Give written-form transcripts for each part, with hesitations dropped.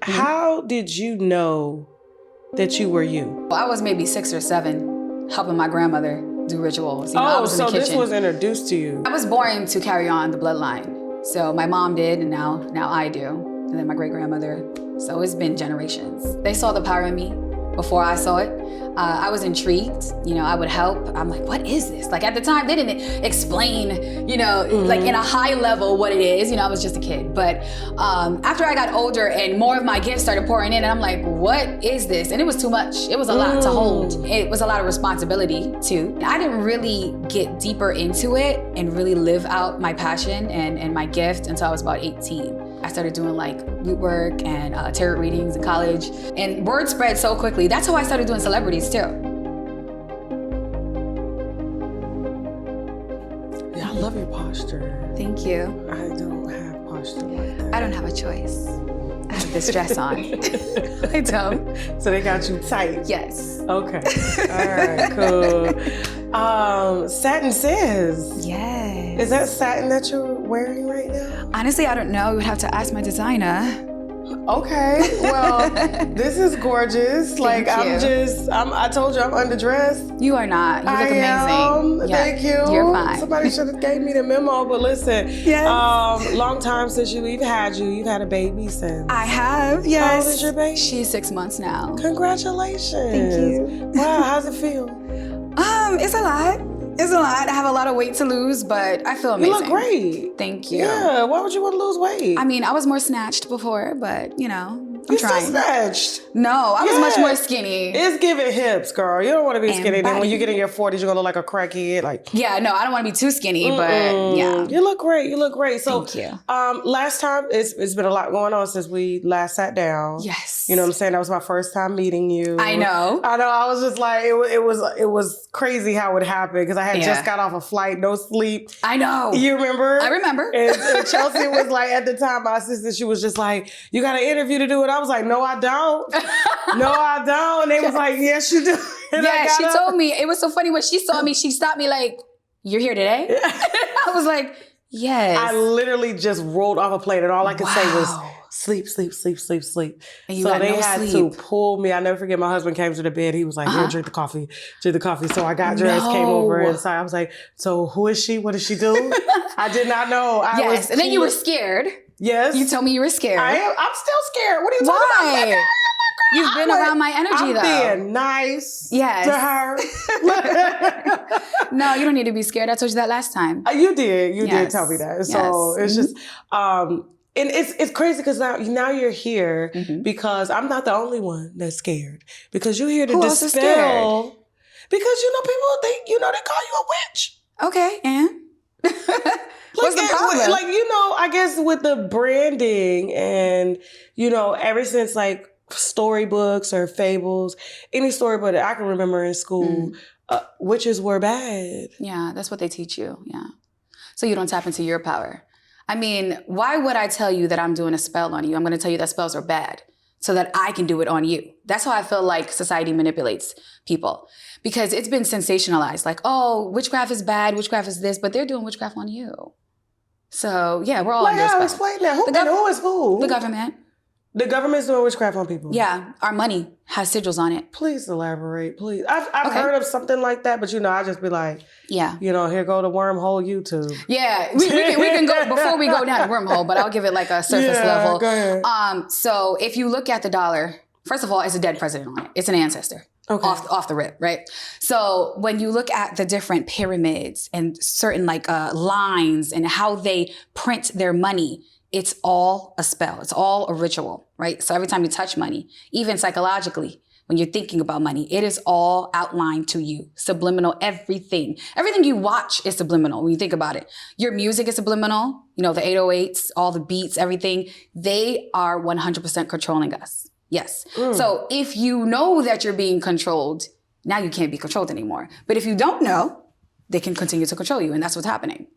How did you know that you were you? I was maybe 6 or 7, helping my grandmother do rituals. You know, I was in the kitchen. This was introduced to you. I was born to carry on the bloodline. So my mom did, and now I do. And then my great-grandmother. So it's been generations. They saw the power in me before I saw it. I was intrigued, you know, I would help. I'm like, what is this? Like at the time, they didn't explain, you know, like in a high level what it is. You know, I was just a kid. But after I got older and more of my gifts started pouring in, and I'm like, what is this? And it was too much. It was a lot to hold. It was a lot of responsibility too. I didn't really get deeper into it and really live out my passion and my gift until I was about 18. I started doing like Rootwork and tarot readings in college, and word spread so quickly. That's how I started doing celebrities too. Yeah, I love your posture. Thank you. I don't have posture like that. I don't have a choice. I have this dress on. I don't. So they got you tight? Yes. Okay. All right, cool. Satin says. Yes. Is that satin that you're wearing right now? Honestly, I don't know. You would have to ask my designer. Okay, well, this is gorgeous. Like, Thank you. I told you I'm underdressed. You are not. You look amazing. Yeah, thank you. You're fine. Somebody should have gave me the memo, but listen. Yes. Long time since you've had a baby since. I have, yes. How old is your baby? She's 6 months now. Congratulations. Thank you. Wow, how's it feel? It's a lot. It's a lot. I have a lot of weight to lose, but I feel amazing. You look great. Thank you. Yeah, why would you want to lose weight? I mean, I was more snatched before, but you know, I'm You're trying. still snatched. No, I was much more skinny. It's giving hips, girl. You don't want to be And skinny. Then when body. you get in your 40s, you're going to look like a crackhead. Like, Yeah, no, I don't want to be too skinny, but yeah. You look great. You look great. So, Thank you. Last time, it's been a lot going on since we last sat down. Yes. You know what I'm saying? That was my first time meeting you. I know. I was just like, it was crazy how it happened because I had just got off a flight, no sleep. I know. You remember? I remember. And Chelsea was like, at the time, my assistant, she was just like, you got an interview to do it. I was like, no, I don't. No, I don't. And they was like, yes, you do. And Yeah, she told me. It was so funny when she saw me, she stopped me like, you're here today? I was like, yes. I literally just rolled off a plane and all I could say was, sleep, sleep, sleep, sleep, sleep. And you so got they no had sleep. to pull me. I never forget, my husband came to the bed. He was like, here, drink the coffee, drink the coffee. So I got dressed, came over inside. I was like, so who is she? What does she do? I did not know. Yes, and then you were scared. Yes. You told me you were scared. I'm still scared. What are you talking about? Like, You've been around my energy, though. I'm being nice to her. No, you don't need to be scared. I told you that last time. You did. You did tell me that. So it's just, and it's crazy because now you're here because I'm not the only one that's scared. Because you're here to dispel. Because people they call you a witch. Okay, and what's the problem? Like, I guess with the branding and ever since like storybooks or fables, any storybook that I can remember in school, witches were bad. Yeah, that's what they teach you. Yeah. So you don't tap into your power. I mean, why would I tell you that I'm doing a spell on you? I'm going to tell you that spells are bad so that I can do it on you. That's how I feel like society manipulates people because it's been sensationalized. Like, oh, witchcraft is bad, witchcraft is this, but they're doing witchcraft on you. So yeah, we're all under a spell. Explain that. Who is who? The government. The government's doing witchcraft on people. Yeah, our money has sigils on it. Please elaborate, please. I've heard of something like that, but I just be like, yeah, here go the wormhole YouTube. Yeah, we can go before we go down the wormhole, but I'll give it like a surface level. Go ahead. So if you look at the dollar, first of all, it's a dead president on it. It's an ancestor. Okay. Off the rip, right? So when you look at the different pyramids and certain like lines and how they print their money, it's all a spell. It's all a ritual, right? So every time you touch money, even psychologically, when you're thinking about money, it is all outlined to you. Subliminal, everything. Everything you watch is subliminal when you think about it. Your music is subliminal. The 808s, all the beats, everything. They are 100% controlling us. Yes. So if you know that you're being controlled, now you can't be controlled anymore. But if you don't know, they can continue to control you. And that's what's happening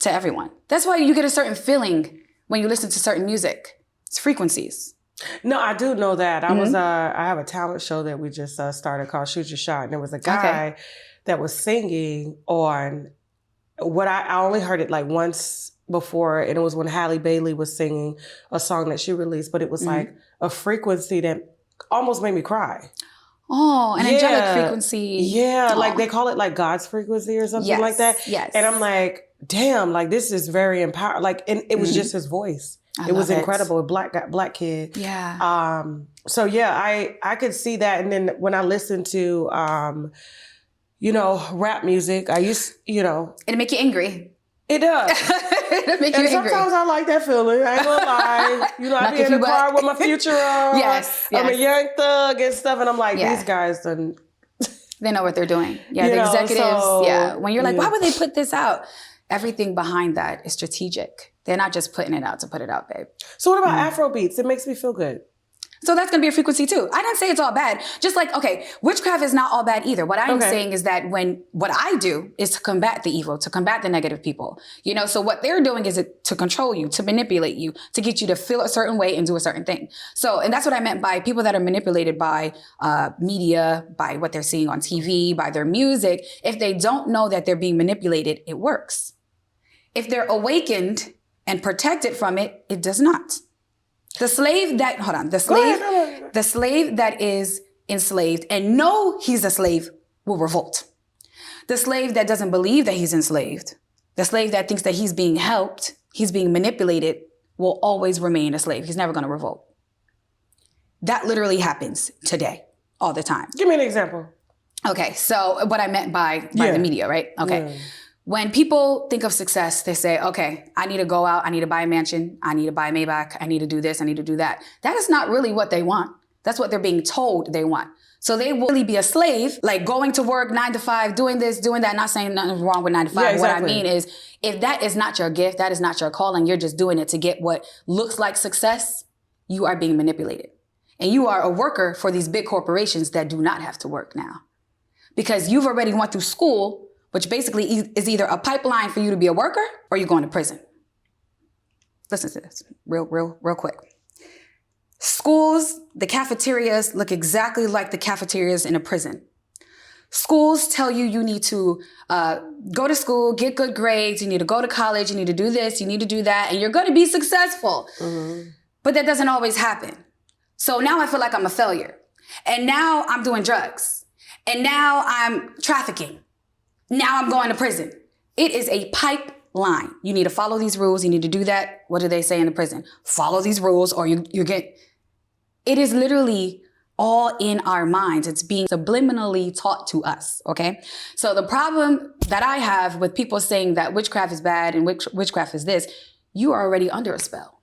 to everyone. That's why you get a certain feeling when you listen to certain music. It's frequencies. No, I do know that. I have a talent show that we just started called Shoot Your Shot. And there was a guy that was singing on what I only heard it like once before. And it was when Halle Bailey was singing a song that she released. But it was like a frequency that almost made me cry. Oh, an angelic frequency. Yeah, like they call it like God's frequency or something like that. Yes. And I'm like, damn, like this is very empowering. Like, and it was just his voice. It was incredible. A black kid. Yeah. So yeah, I could see that. And then when I listened to, rap music, I used, It'll make you angry. It does. It'll make you angry. Sometimes I like that feeling. I ain't gonna lie. I be in the car with my future on. Yes. I'm a young thug and stuff. And I'm like, these guys done. They know what they're doing. Yeah, the executives. When you're like, why would they put this out? Everything behind that is strategic. They're not just putting it out to put it out, babe. So what about Afro beats? It makes me feel good. So that's going to be a frequency too. I didn't say it's all bad. Just like, okay, witchcraft is not all bad either. What I'm saying is that what I do is to combat the evil, to combat the negative people. So what they're doing is to control you, to manipulate you, to get you to feel a certain way and do a certain thing. So, and that's what I meant by people that are manipulated by media, by what they're seeing on TV, by their music. If they don't know that they're being manipulated, it works. If they're awakened and protected from it, it does not. The slave that is enslaved and know he's a slave will revolt. The slave that doesn't believe that he's enslaved, the slave that thinks that he's being helped, he's being manipulated, will always remain a slave. He's never going to revolt. That literally happens today, all the time. Give me an example. Okay, so what I meant by the media, right? Okay. Yeah. When people think of success, they say, okay, I need to go out, I need to buy a mansion, I need to buy a Maybach, I need to do this, I need to do that. That is not really what they want. That's what they're being told they want. So they will really be a slave, like going to work 9 to 5, doing this, doing that, not saying nothing wrong with 9 to 5. Yeah, exactly. What I mean is, if that is not your gift, that is not your calling, you're just doing it to get what looks like success, you are being manipulated. And you are a worker for these big corporations that do not have to work now. Because you've already went through school, which basically is either a pipeline for you to be a worker or you're going to prison. Listen to this real quick. Schools, the cafeterias look exactly like the cafeterias in a prison. Schools tell you need to go to school, get good grades, you need to go to college, you need to do this, you need to do that, and you're going to be successful. Mm-hmm. But that doesn't always happen. So now I feel like I'm a failure. And now I'm doing drugs. And now I'm trafficking. Now I'm going to prison. It is a pipeline. You need to follow these rules. You need to do that. What do they say in the prison? Follow these rules or you get... It is literally all in our minds. It's being subliminally taught to us, okay? So the problem that I have with people saying that witchcraft is bad and witchcraft is this, you are already under a spell.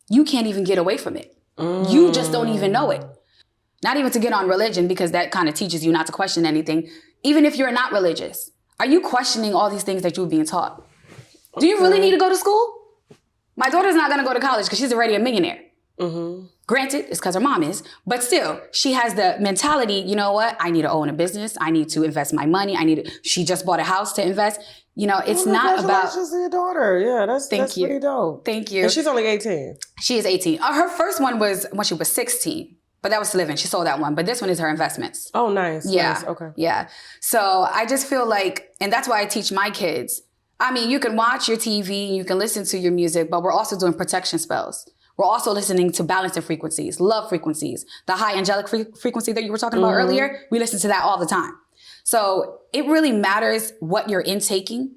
You can't even get away from it. You just don't even know it. Not even to get on religion, because that kind of teaches you not to question anything. Even if you're not religious, are you questioning all these things that you're being taught? Do you really need to go to school? My daughter's not going to go to college because she's already a millionaire. Mm-hmm. Granted, it's because her mom is, but still, she has the mentality, you know what? I need to own a business. I need to invest my money. She just bought a house to invest. It's not about... Congratulations to your daughter. Yeah, that's pretty dope. Thank you. And she's only 18. She is 18. Her first one was when she was 16. But that was to live in. She sold that one. But this one is her investments. Oh, nice. Yeah. Nice. Okay. Yeah. So I just feel like, and that's why I teach my kids. I mean, you can watch your TV, you can listen to your music, but we're also doing protection spells. We're also listening to balancing frequencies, love frequencies, the high angelic frequency that you were talking about earlier. We listen to that all the time. So it really matters what you're intaking.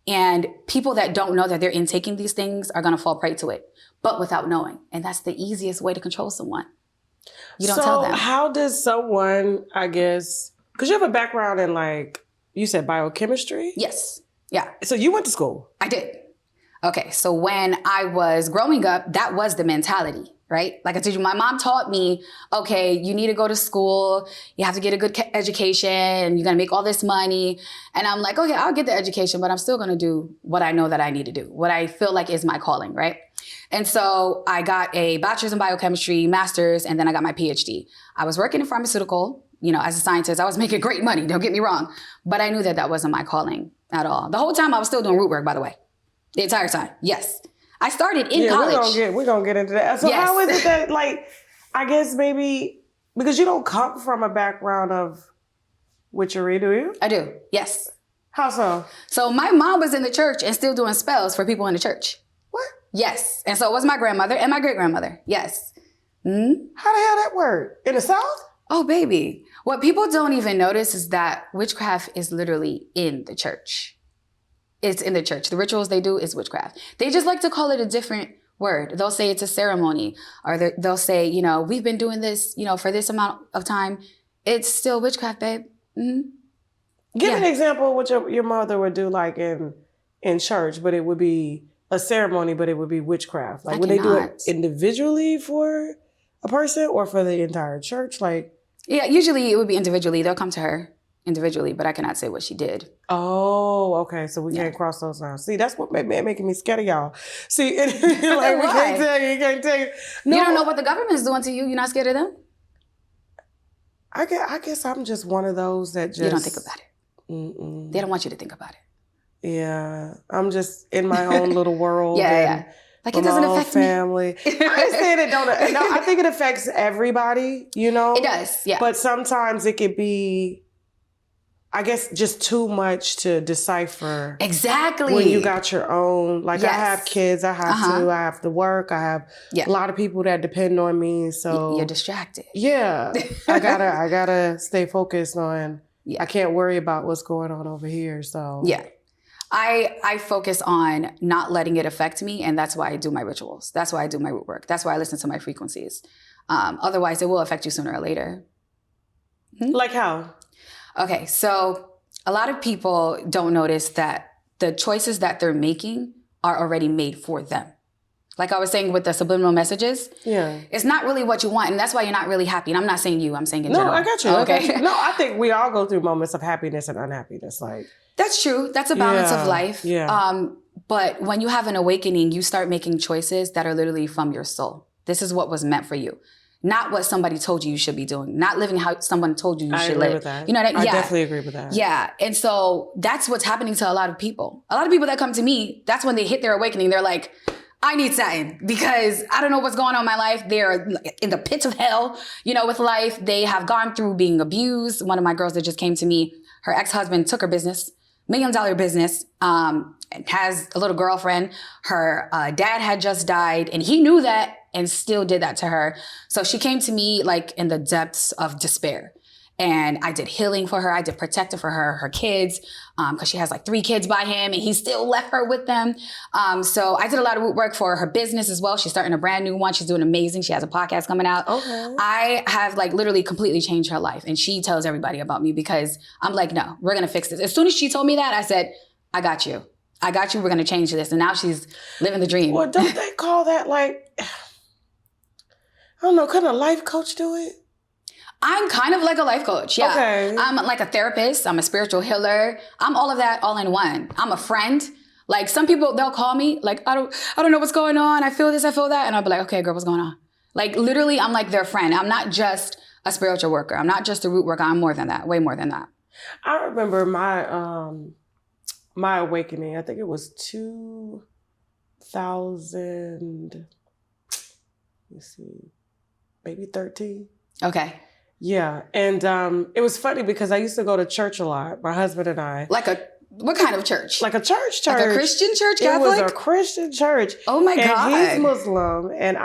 And people that don't know that they're intaking these things are going to fall prey to it, but without knowing. And that's the easiest way to control someone. You don't tell them. So how does someone, I guess, because you have a background in you said biochemistry? Yes. Yeah. So you went to school? I did. Okay. So when I was growing up, that was the mentality, right? Like I told you, my mom taught me, okay, you need to go to school. You have to get a good education. You're going to make all this money. And I'm like, okay, I'll get the education, but I'm still going to do what I know that I need to do, what I feel like is my calling, right? And so I got a bachelor's in biochemistry, master's, and then I got my PhD. I was working in pharmaceutical, as a scientist. I was making great money, don't get me wrong. But I knew that that wasn't my calling at all. The whole time I was still doing Rootwork, by the way. The entire time, yes. I started in college. We're going to get into that. So yes. How is it that, I guess maybe, because you don't come from a background of witchery, do you? I do, yes. How so? So my mom was in the church and still doing spells for people in the church. What? Yes. And so it was my grandmother and my great-grandmother. Yes. Mm-hmm. How the hell that work? In the South? Oh, baby. What people don't even notice is that witchcraft is literally in the church. It's in the church. The rituals they do is witchcraft. They just like to call it a different word. They'll say it's a ceremony, or they'll say, you know, we've been doing this, you know, for this amount of time. It's still witchcraft, babe. Mm-hmm. Give an example of what your mother would do, like in church, but it would be a ceremony, but it would be witchcraft. Like, would they do it individually for a person or for the entire church? Like, yeah, usually it would be individually. They'll come to her individually, but I cannot say what she did. Oh, okay. So we can't cross those lines. See, that's what making me scared of y'all. See, like, we can't tell you, can't tell you. No, you don't know what the government is doing to you. You're not scared of them? I guess I'm just one of those that just... You don't think about it. Mm-mm. They don't want you to think about it. Yeah. I'm just in my own little world. Yeah. Like, it doesn't affect family. I ain't saying it don't. No, I think it affects everybody, you know? It does, yeah. But sometimes it could be, I guess, just too much to decipher. Exactly. When you got your own, like, I have kids, I have to work, I have a lot of people that depend on me, so. You're distracted. Yeah. I gotta stay focused on, I can't worry about what's going on over here, so. Yeah. I focus on not letting it affect me, and that's why I do my rituals. That's why I do my root work. That's why I listen to my frequencies. Otherwise, it will affect you sooner or later. Like how? Okay, so a lot of people don't notice that the choices that they're making are already made for them. Like I was saying with the subliminal messages, it's not really what you want, and that's why you're not really happy. And I'm not saying you, I'm saying in general. No, I got you. Okay. No, I think we all go through moments of happiness and unhappiness. Like, that's true. That's a balance of life. Yeah. But when you have an awakening, you start making choices that are literally from your soul. This is what was meant for you. Not what somebody told you should be doing. Not living how someone told you should live. I agree with that. You know what I mean? I definitely agree with that. Yeah. And so that's what's happening to a lot of people. A lot of people that come to me, that's when they hit their awakening. They're like, I need Satin because I don't know what's going on in my life. They're in the pits of hell, you know, with life. They have gone through being abused. One of my girls that just came to me, her ex-husband took her business, $1 million business, and has a little girlfriend. Her dad had just died, and he knew that and still did that to her. So she came to me like in the depths of despair. And I did healing for her. I did protective for her kids, because she has like 3 kids by him and he still left her with them. So I did a lot of root work for her business as well. She's starting a brand new one. She's doing amazing. She has a podcast coming out. Okay. I have like literally completely changed her life. And she tells everybody about me because I'm like, no, we're going to fix this. As soon as she told me that, I said, I got you. I got you. We're going to change this. And now she's living the dream. Well, don't they call that like, I don't know, couldn't a life coach do it? I'm kind of like a life coach, yeah. Okay. I'm like a therapist. I'm a spiritual healer. I'm all of that all in one. I'm a friend. Like some people, they'll call me like, I don't know what's going on. I feel this, I feel that. And I'll be like, okay, girl, what's going on? Like literally, I'm like their friend. I'm not just a spiritual worker. I'm not just a root worker. I'm more than that, way more than that. I remember my awakening. I think it was 2000, let's see, maybe 13. Okay. Yeah. And it was funny because I used to go to church a lot, my husband and I. What kind of church? Like a church. Like a Christian church, Catholic? It was a Christian church. Oh my God. And he's Muslim and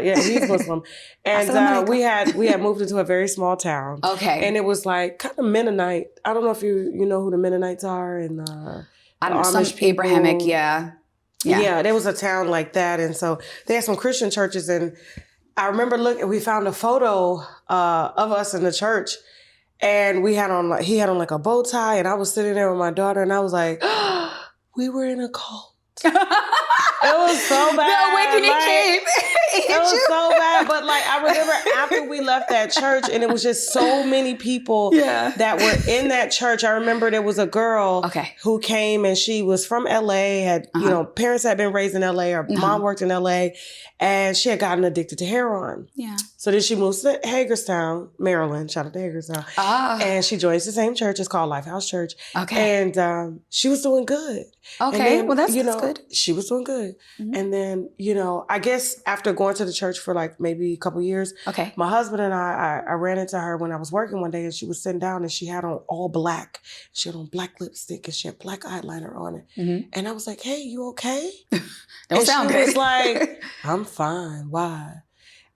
he's Muslim. And we had moved into a very small town. Okay. And it was like kind of Mennonite. I don't know if you know who the Mennonites are and I don't know, some Abrahamic, yeah. Yeah, there was a town like that. And so they had some Christian churches, and I remember we found a photo of us in the church, and he had on like a bow tie, and I was sitting there with my daughter, and I was like, we were in a cult. It was so bad. The awakening came. It was so bad. But like, I remember after we left that church, and it was just so many people that were in that church. I remember there was a girl who came, and she was from LA, had, you know, parents had been raised in LA, or mom worked in LA, and she had gotten addicted to heroin. Yeah. So then she moves to Hagerstown, Maryland. Shout out to Hagerstown. And she joins the same church. It's called Lifehouse Church. Okay. And she was doing good. Okay. Then, well, that's good. She was doing good. Mm-hmm. And then, you know, I guess after going to the church for like maybe a couple years, my husband and I ran into her when I was working one day, and she was sitting down, and she had on all black. She had on black lipstick, and she had black eyeliner on it. Mm-hmm. And I was like, hey, you okay? Don't sound good. She was like, I'm fine. Why?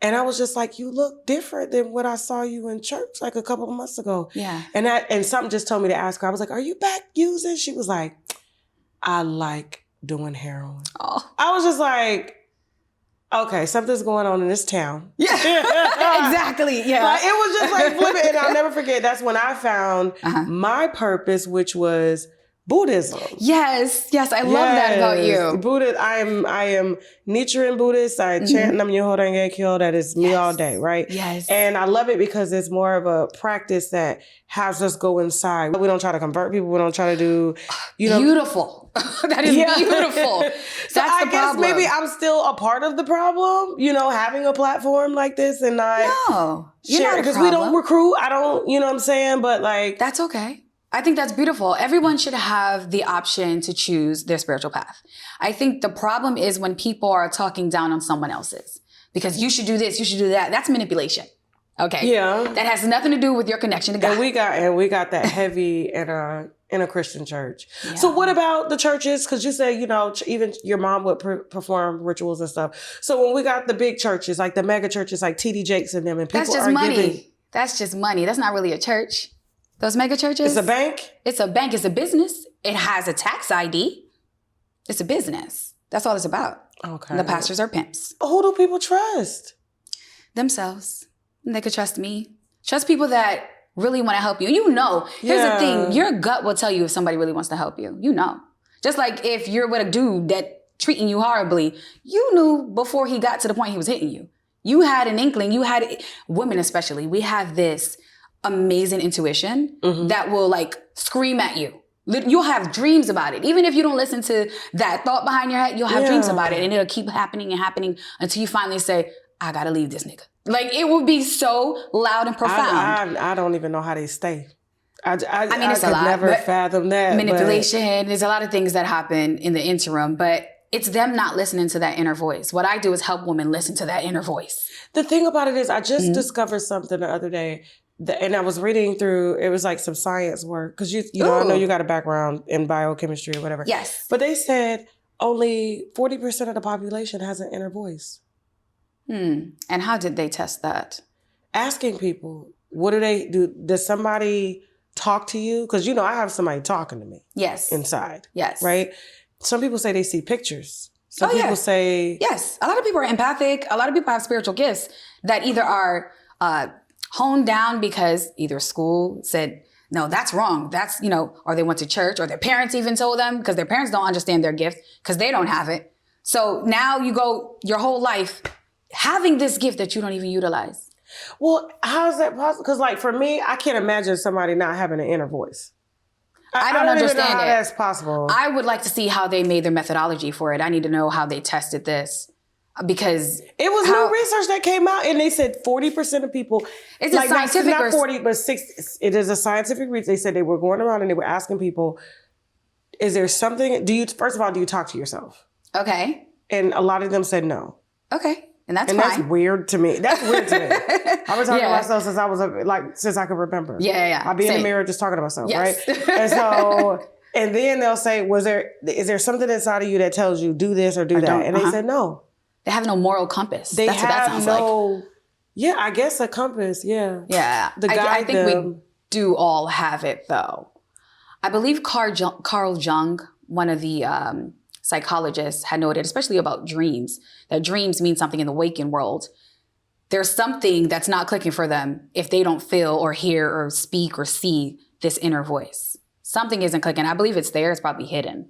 And I was just like, you look different than what I saw you in church like a couple of months ago. Yeah. And something just told me to ask her. I was like, are you back using? She was like, I like doing heroin. Oh. I was just like, okay, something's going on in this town. Yeah, exactly. Yeah. Like, it was just like flipping. And I'll never forget, that's when I found my purpose, which was Buddhism. Yes, I love that about you. Buddha, I am Nichiren Buddhist. I chant Nam Myoho Renge Kyo. That is me all day, right? Yes. And I love it because it's more of a practice that has us go inside. We don't try to convert people. We don't try to do, Beautiful. That is beautiful. So I guess maybe I'm still a part of the problem, having a platform like this and not share, because we don't recruit. I don't, you know what I'm saying? But like, that's okay. I think that's beautiful. Everyone should have the option to choose their spiritual path. I think the problem is when people are talking down on someone else's, because you should do this, you should do that. That's manipulation. Okay. Yeah. That has nothing to do with your connection to God. And we got that heavy in a Christian church. Yeah. So what about the churches? Because you say, even your mom would perform rituals and stuff. So when we got the big churches, like the mega churches, like TD Jakes and them, and people That's just money. That's just money. That's not really a church. Those mega churches. It's a bank? It's a bank. It's a business. It has a tax ID. It's a business. That's all it's about. Okay. And the pastors are pimps. Who do people trust? Themselves. And they could trust me. Trust people that really want to help you. Here's the thing. Your gut will tell you if somebody really wants to help you. Just like if you're with a dude that treating you horribly, you knew before he got to the point he was hitting you. You had an inkling. Women especially, we have this amazing intuition that will like scream at you. You'll have dreams about it. Even if you don't listen to that thought behind your head, you'll have dreams about it. And it'll keep happening and happening until you finally say, I gotta leave this nigga. Like, it would be so loud and profound. I don't even know how they stay. I mean, it's could a lot, never fathom that. Manipulation, there's a lot of things that happen in the interim, but it's them not listening to that inner voice. What I do is help women listen to that inner voice. The thing about it is, I just discovered something the other day. And I was reading through, it was like some science work. Because, I know you got a background in biochemistry or whatever. Yes. But they said only 40% of the population has an inner voice. And how did they test that? Asking people, what do they do? Does somebody talk to you? Because, I have somebody talking to me. Yes. Inside. Yes. Right? Some people say they see pictures. Some people say... Yes. A lot of people are empathic. A lot of people have spiritual gifts that either are... honed down because either school said, no, that's wrong. That's, or they went to church, or their parents even told them, because their parents don't understand their gift because they don't have it. So now you go your whole life having this gift that you don't even utilize. Well, how is that possible? Because like for me, I can't imagine somebody not having an inner voice. I don't understand even know how that's possible. I would like to see how they made their methodology for it. I need to know how they tested this. Because it was new research that came out, and they said 40% of people. It's like, a scientific, not 40, but 60. It is a scientific research. They said they were going around and they were asking people, "Is there something? First of all, do you talk to yourself?" Okay. And a lot of them said no. Okay, and that's fine. That's weird to me. That's weird to me. I've been talking to myself since I was since I could remember. Yeah. I'll be in the mirror just talking to myself, right? And so. And then they'll say, is there something inside of you that tells you do this or do that? And they said no. They have no moral compass. That's what that sounds like. Yeah, I guess a compass, yeah. Yeah. I think we do all have it, though. I believe Carl Jung, one of the psychologists, had noted, especially about dreams, that dreams mean something in the waking world. There's something that's not clicking for them if they don't feel or hear or speak or see this inner voice. Something isn't clicking. I believe it's there. It's probably hidden.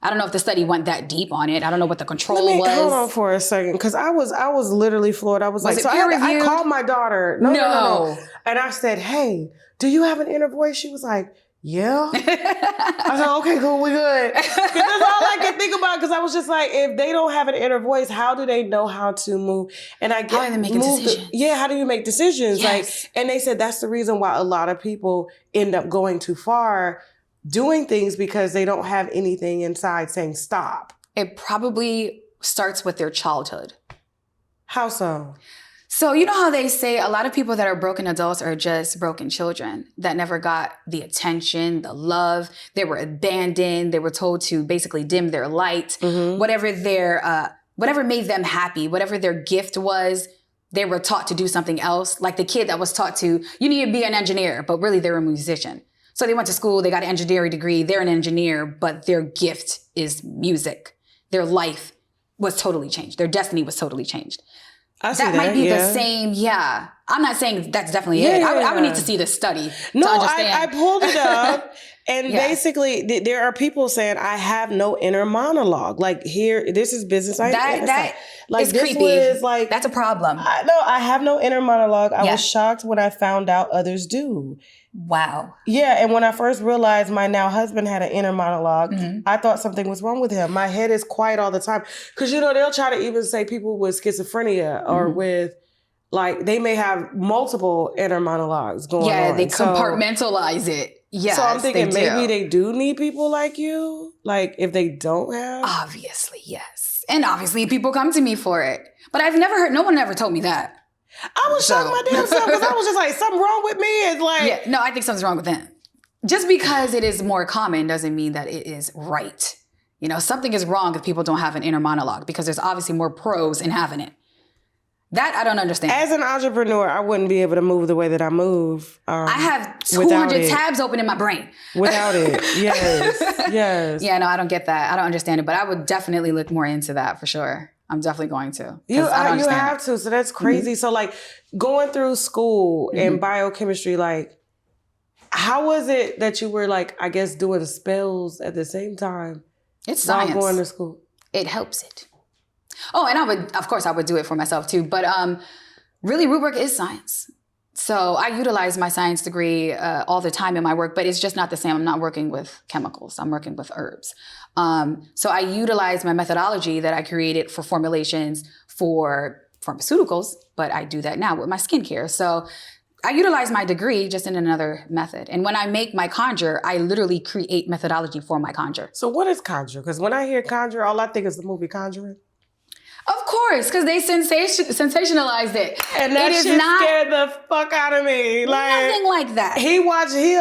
I don't know if the study went that deep on it. I don't know what the control was. Hold on for a second, because I was literally floored. I was like, so I called my daughter. No. And I said, hey, do you have an inner voice? She was like, yeah. I said, okay, cool, we good. Because that's all I could think about, because I was just like, if they don't have an inner voice, how do they know how to move? And I get how are they making decisions? How do you make decisions? Yes. And they said that's the reason why a lot of people end up going too far doing things, because they don't have anything inside saying stop. It probably starts with their childhood. How so? So you know how they say a lot of people that are broken adults are just broken children that never got the attention, the love. They were abandoned. They were told to basically dim their light. Mm-hmm. Whatever made them happy, whatever their gift was, they were taught to do something else. Like the kid that was taught to, you need to be an engineer, but really they're a musician. So they went to school, they got an engineering degree, they're an engineer, but their gift is music. Their life was totally changed. Their destiny was totally changed. That might be the same, I'm not saying that's definitely it. I would need to see the study to understand. I pulled it up. And basically, there are people saying, I have no inner monologue. Like, here, this is business. That like, is this creepy. was like, that's a problem. I have no inner monologue. I was shocked when I found out others do. Wow. Yeah, and when I first realized my now husband had an inner monologue, I thought something was wrong with him. My head is quiet all the time. Because, they'll try to even say people with schizophrenia or with, like, they may have multiple inner monologues going on. Yeah, they compartmentalize it. Yes, so I'm thinking maybe they do need people like you, like if they don't have. Obviously, yes. And obviously people come to me for it. But I've never heard, no one ever told me that. I was shocked my damn self because I was just like, something wrong with me. It's like. No, I think something's wrong with them. Just because it is more common doesn't mean that it is right. Something is wrong if people don't have an inner monologue because there's obviously more pros in having it. That I don't understand. As an entrepreneur, I wouldn't be able to move the way that I move. I have 200 tabs open in my brain. Without it. Yes. Yeah, no, I don't get that. I don't understand it, but I would definitely look more into that for sure. I'm definitely going to. You have to. So that's crazy. So like going through school in biochemistry, like how was it that you were like, I guess, doing spells at the same time? It's science. While going to school. It helps it. Oh, and I would do it for myself too. But really, Rootwork is science. So I utilize my science degree all the time in my work, but it's just not the same. I'm not working with chemicals. I'm working with herbs. So I utilize my methodology that I created for formulations for pharmaceuticals, but I do that now with my skincare. So I utilize my degree just in another method. And when I make my conjure, I literally create methodology for my conjure. So what is conjure? Because when I hear conjure, all I think is the movie Conjuring. Of course, because they sensationalized it. And that shit scared the fuck out of me. Like, nothing like that. He'll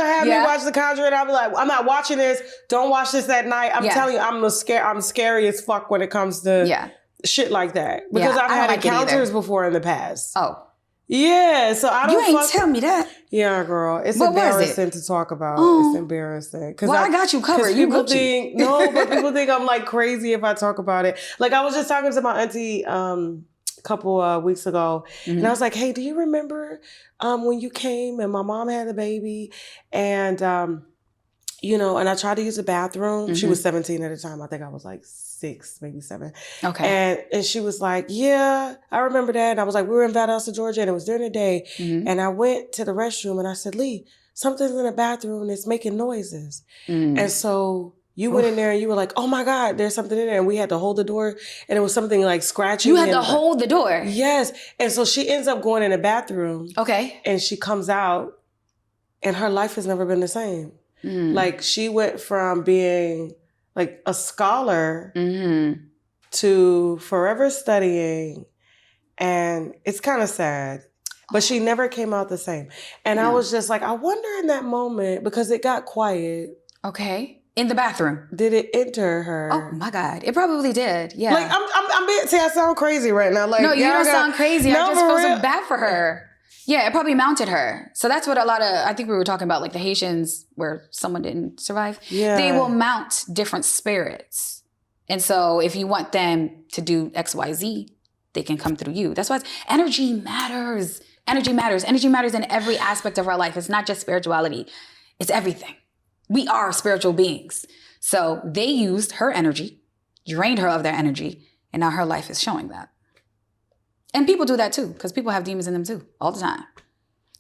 have me watch The Conjuring. I'll be like, I'm not watching this. Don't watch this at night. I'm telling you, I'm scary as fuck when it comes to shit like that. Because I've had encounters before in the past. Oh. Yeah, so I don't. You ain't tell me that. Yeah, girl, it's embarrassing to talk about. It's embarrassing. Well, I got you covered. You but people think I'm like crazy if I talk about it. Like I was just talking to my auntie a couple weeks ago, and I was like, "Hey, do you remember when you came and my mom had the baby, and and I tried to use the bathroom. She was 17 at the time. I think I was like 6, maybe 7. Okay. And she was like, yeah, I remember that. And I was like, we were in Valdosta, Georgia, and it was during the day. And I went to the restroom and I said, Lee, something's in the bathroom and it's making noises. And so you went in there and you were like, oh my God, there's something in there. And we had to hold the door and it was something like scratching. You had to hold the door? Yes. And so she ends up going in the bathroom. Okay. And she comes out and her life has never been the same. Like she went from being like a scholar to forever studying. And it's kind of sad, but she never came out the same. And I was just like, I wonder in that moment, because it got quiet. Okay. In the bathroom. Did it enter her? Oh my God. It probably did. Yeah. Like I'm being, see, I sound crazy right now. Like, no, you don't sound crazy. I just feel so bad for her. Yeah, it probably mounted her. So that's what I think we were talking about, like the Haitians where someone didn't survive. Yeah. They will mount different spirits. And so if you want them to do X, Y, Z, they can come through you. That's why energy matters. Energy matters. Energy matters in every aspect of our life. It's not just spirituality. It's everything. We are spiritual beings. So they used her energy, drained her of their energy, and now her life is showing that. And people do that too, because people have demons in them too, all the time.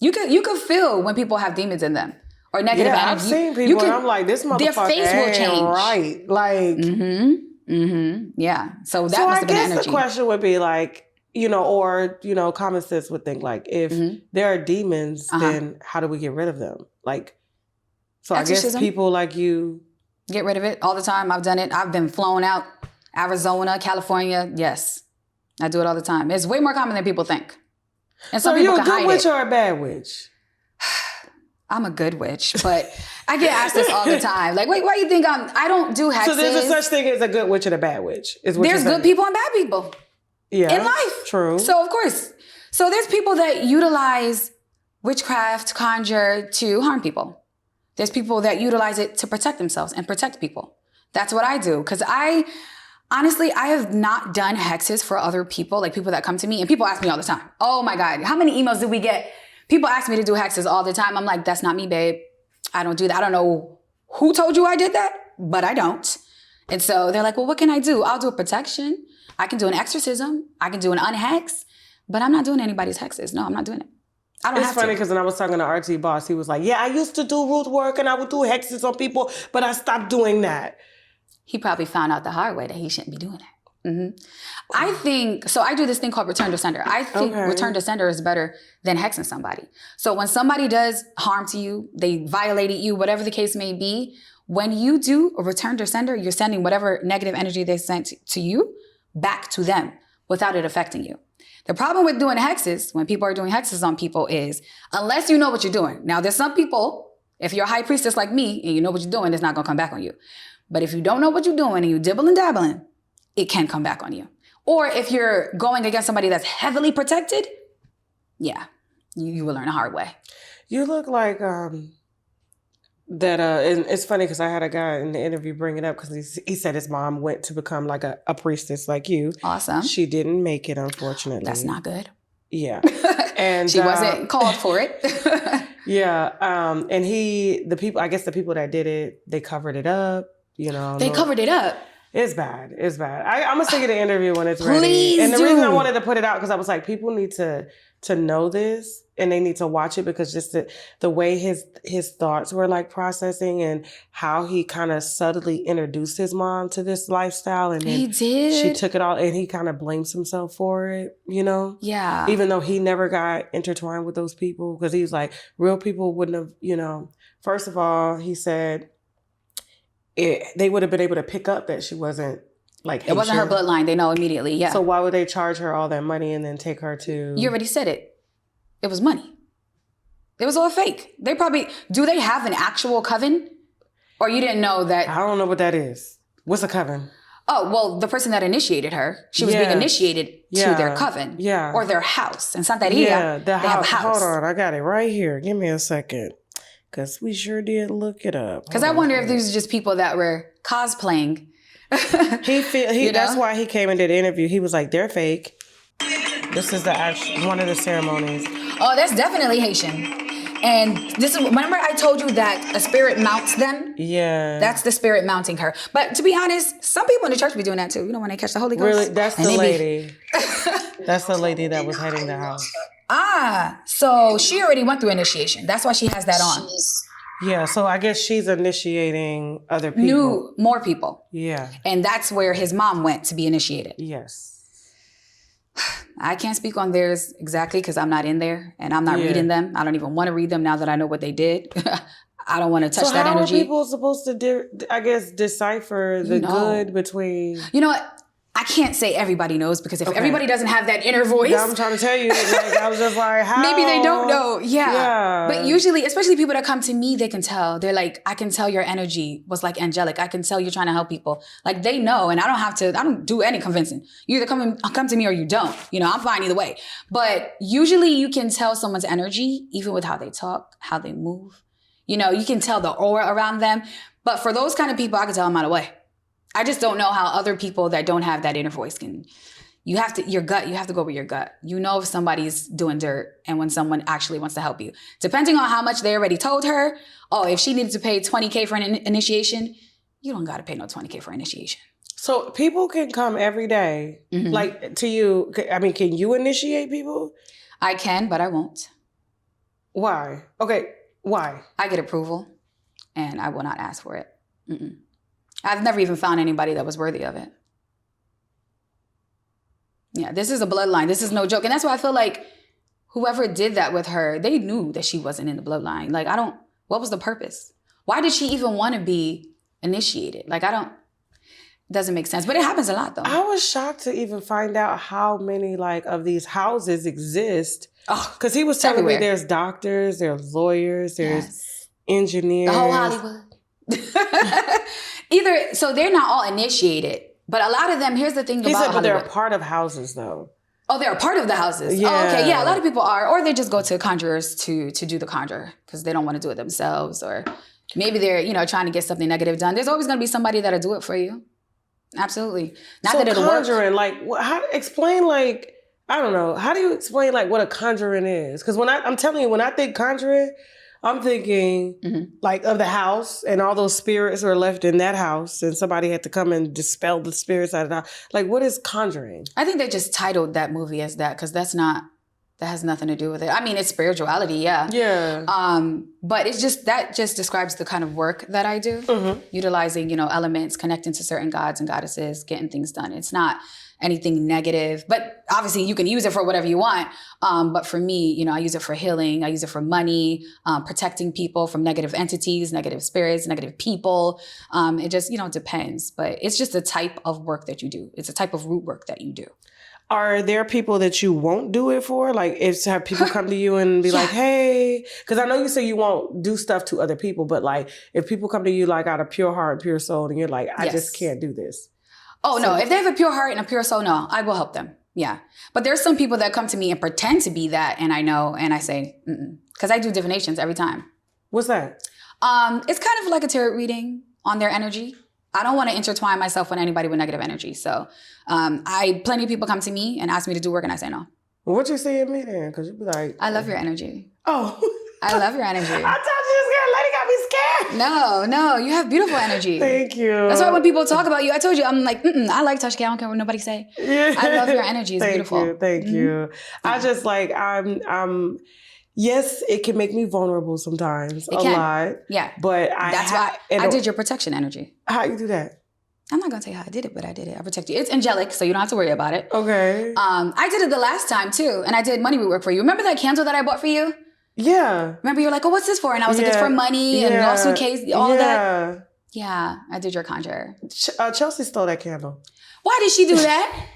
You could feel when people have demons in them or negative energy. I've seen people and I'm like, this motherfucker their face will change. Right. Like, yeah. So that must have been energy. So I guess the question would be like, or, common sense would think like, if there are demons, then how do we get rid of them? Like, so exorcism. I guess people like you. Get rid of it all the time. I've done it. I've been flown out. Arizona, California. Yes. I do it all the time. It's way more common than people think. And some people can hide it. So you're a good witch or a bad witch? I'm a good witch, but I get asked this all the time. Like, wait, why do you think I don't do hexes? So there's a such thing as a good witch and a bad witch. There's good people and bad people. Yeah. In life. True. So of course. So there's people that utilize witchcraft, conjure to harm people. There's people that utilize it to protect themselves and protect people. That's what I do. Because honestly, I have not done hexes for other people, like people that come to me. And people ask me all the time, oh my God, how many emails do we get? People ask me to do hexes all the time. I'm like, that's not me, babe. I don't do that. I don't know who told you I did that, but I don't. And so they're like, well, what can I do? I'll do a protection. I can do an exorcism. I can do an unhex. But I'm not doing anybody's hexes. No, I'm not doing it. I don't have to. It's funny because when I was talking to RT Boss, he was like, yeah, I used to do root work and I would do hexes on people, but I stopped doing that. He probably found out the hard way that he shouldn't be doing that. Mm-hmm. I think, so I do this thing called return to sender. I think return to sender is better than hexing somebody. So when somebody does harm to you, they violated you, whatever the case may be, when you do a return to sender, you're sending whatever negative energy they sent to you back to them without it affecting you. The problem with doing hexes, when people are doing hexes on people, is unless you know what you're doing. Now, there's some people, if you're a high priestess like me and you know what you're doing, it's not going to come back on you. But if you don't know what you're doing and you dibble and dabbling, it can come back on you. Or if you're going against somebody that's heavily protected, yeah, you will learn the hard way. You look like and it's funny because I had a guy in the interview bring it up because he said his mom went to become like a priestess like you. Awesome. She didn't make it, unfortunately. That's not good. Yeah. And she wasn't called for it. Yeah. And the people that did it, they covered it up, you know. They covered it up. It's bad. It's bad. I'm going to send you the interview when it's ready. Please and the do. reason I wanted to put it out because I was like, people need to know this and they need to watch it because just the way his thoughts were like processing and how he kind of subtly introduced his mom to this lifestyle. And then he did. She took it all and he kind of blames himself for it, you know? Yeah. Even though he never got intertwined with those people because he's like, real people wouldn't have, you know. First of all, he said, they would have been able to pick up that she wasn't like Haitian. It wasn't her bloodline. They know immediately. Yeah. So why would they charge her all that money and then take her to? You already said it. It was money. It was all fake. Do they have an actual coven? Or you didn't know that? I don't know what that is. What's a coven? Oh, well, the person that initiated her, she was being initiated to their coven. Yeah. Or their house. In Santeria, yeah, they have a house. Hold on, I got it right here. Give me a second. Because we sure did look it up. Because I wonder if these are just people that were cosplaying. That's why he came and did the interview. He was like, they're fake. This is one of the ceremonies. Oh, that's definitely Haitian. And remember I told you that a spirit mounts them? Yeah. That's the spirit mounting her. But to be honest, some people in the church be doing that too. You know, when they catch the Holy Ghost. Really? That's the lady. That's the lady that was heading the house. So she already went through initiation. That's why she has that on. Yeah, so I guess she's initiating other people. More people. Yeah. And that's where his mom went to be initiated. Yes. I can't speak on theirs exactly because I'm not in there and I'm not reading them. I don't even want to read them now that I know what they did. I don't want to touch that energy. So how are people supposed to, decipher the good between... You know what? I can't say everybody knows because if everybody doesn't have that inner voice. Yeah, I'm trying to tell you. I was just like, how? Maybe they don't know. Yeah. But usually, especially people that come to me, they can tell. They're like, I can tell your energy was like angelic. I can tell you're trying to help people. Like they know. And I don't do any convincing. You either come to me or you don't. You know, I'm fine either way. But usually you can tell someone's energy, even with how they talk, how they move. You know, you can tell the aura around them. But for those kind of people, I can tell them out of the way. I just don't know how other people that don't have that inner voice can. You have to go with your gut. You know if somebody's doing dirt and when someone actually wants to help you. Depending on how much they already told her, if she needed to pay $20K for an initiation, you don't got to pay no $20K for initiation. So people can come every day, like to you. I mean, can you initiate people? I can, but I won't. Why? Okay, why? I get approval and I will not ask for it. Mm-mm. I've never even found anybody that was worthy of it. Yeah, this is a bloodline. This is no joke. And that's why I feel like whoever did that with her, they knew that she wasn't in the bloodline. Like, what was the purpose? Why did she even want to be initiated? Like, it doesn't make sense. But it happens a lot, though. I was shocked to even find out how many, of these houses exist. Because he was telling me there's doctors, there's lawyers, there's engineers. The whole Hollywood. So they're not all initiated, but a lot of them, here's the thing about Hollywood. He said, but they're a part of houses though. Oh, they're a part of the houses. Yeah. Oh, okay. Yeah, a lot of people are. Or they just go to conjurers to do the conjure because they don't want to do it themselves. Or maybe they're, trying to get something negative done. There's always going to be somebody that'll do it for you. Absolutely. Not so that it'll conjuring, work. explain, I don't know. How do you explain, what a conjuring is? Because I'm telling you, when I think conjuring, I'm thinking of the house and all those spirits were left in that house and somebody had to come and dispel the spirits out of the house. What is conjuring? I think they just titled that movie as that because that has nothing to do with it. I mean, it's spirituality, yeah. Yeah. But that just describes the kind of work that I do, utilizing, elements, connecting to certain gods and goddesses, getting things done. It's not anything negative, but obviously you can use it for whatever you want. But for me, I use it for healing. I use it for money, protecting people from negative entities, negative spirits, negative people. It just, depends. But it's just a type of work that you do. It's a type of root work that you do. Are there people that you won't do it for? Have people come to you and be like, hey, because I know you say you won't do stuff to other people, but if people come to you out of pure heart, pure soul, and you're like, I just can't do this. Oh, no. If they have a pure heart and a pure soul, no, I will help them. Yeah. But there's some people that come to me and pretend to be that. And I know, and I say, because I do divinations every time. What's that? It's kind of like a tarot reading on their energy. I don't want to intertwine myself with anybody with negative energy. So plenty of people come to me and ask me to do work and I say no. Well, what you say in me then? Because you'd be like... I love your energy. Oh. I love your energy. I thought you was scared. Lady got me scared. No. You have beautiful energy. Thank you. That's why when people talk about you, I told you, I'm like, I like Tasha K. I don't care what nobody say. Yeah. I love your energy. It's beautiful. Thank you. I just I'm... Yes, it can make me vulnerable sometimes. A lot. Yeah. But that's why I did your protection energy. How you do that? I'm not going to tell you how I did it, but I did it. I protect you. It's angelic, so you don't have to worry about it. Okay. I did it the last time, too. And I did money root work for you. Remember that candle that I bought for you? Yeah. Remember you were like, oh, what's this for? And I was like, it's for money and lawsuit case, all of that. Yeah, I did your conjure. Chelsea stole that candle. Why did she do that?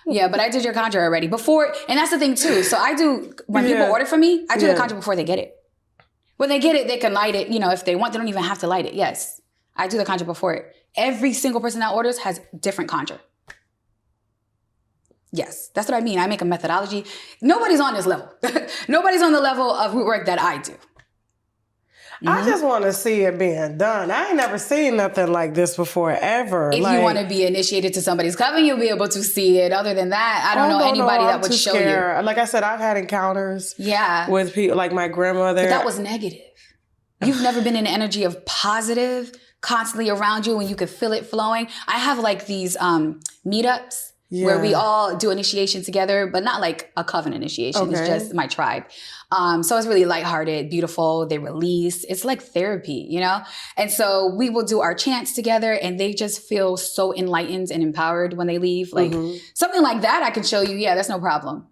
Yeah, but I did your conjure already before. And that's the thing, too. So I do, when people order from me, I do the conjure before they get it. When they get it, they can light it. If they want, they don't even have to light it. Yes. I do the conjure before it. Every single person that orders has different conjure. Yes, that's what I mean. I make a methodology. Nobody's on this level. Nobody's on the level of root work that I do. I just want to see it being done. I ain't never seen nothing like this before, ever. If you want to be initiated to somebody's coven, you'll be able to see it. Other than that, I don't know anybody that would show you. Like I said, I've had encounters with people, like my grandmother. But that was negative. You've never been in the energy of positive, constantly around you when you could feel it flowing. I have these meetups where we all do initiation together, but not like a coven initiation. Okay. It's just my tribe. So it's really lighthearted, beautiful. They release. It's like therapy, And so we will do our chants together and they just feel so enlightened and empowered when they leave. Something like that I can show you. Yeah, that's no problem.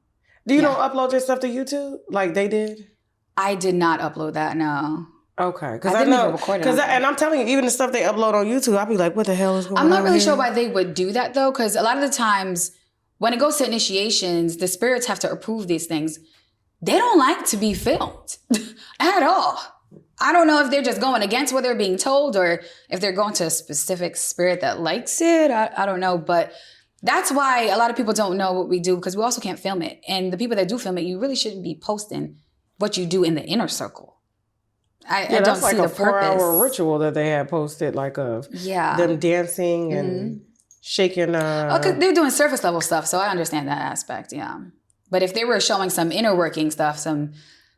Do you don't upload your stuff to YouTube like they did? I did not upload that, no. Okay, because I know, and I'm telling you, even the stuff they upload on YouTube, I'll be like, what the hell is going on? I'm not really here? sure why they would do that though, because a lot of the times when it goes to initiations, the spirits have to approve these things. They don't like to be filmed at all. I don't know if they're just going against what they're being told or if they're going to a specific spirit that likes it. I don't know, but that's why a lot of people don't know what we do because we also can't film it. And the people that do film it, you really shouldn't be posting what you do in the inner circle. I don't that's see like the a purpose. 4-hour ritual that they had posted, of them dancing and shaking. Because they're doing surface level stuff, so I understand that aspect. Yeah, but if they were showing some inner working stuff, some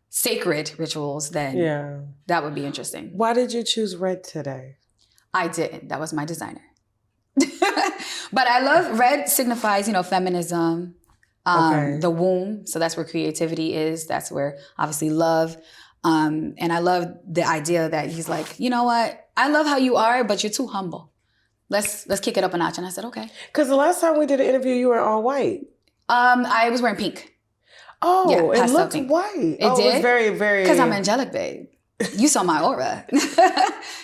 sacred rituals, then that would be interesting. Why did you choose red today? I didn't. That was my designer. But I love red. Signifies, feminism, the womb. So that's where creativity is. That's where obviously love. And I love the idea that he's like, you know what? I love how you are, but you're too humble. Let's kick it up a notch. And I said, okay. Because the last time we did an interview, you were all white. I was wearing pink. Oh, yeah, it looked white. It did? It was very, very... Because I'm angelic, babe. You saw my aura.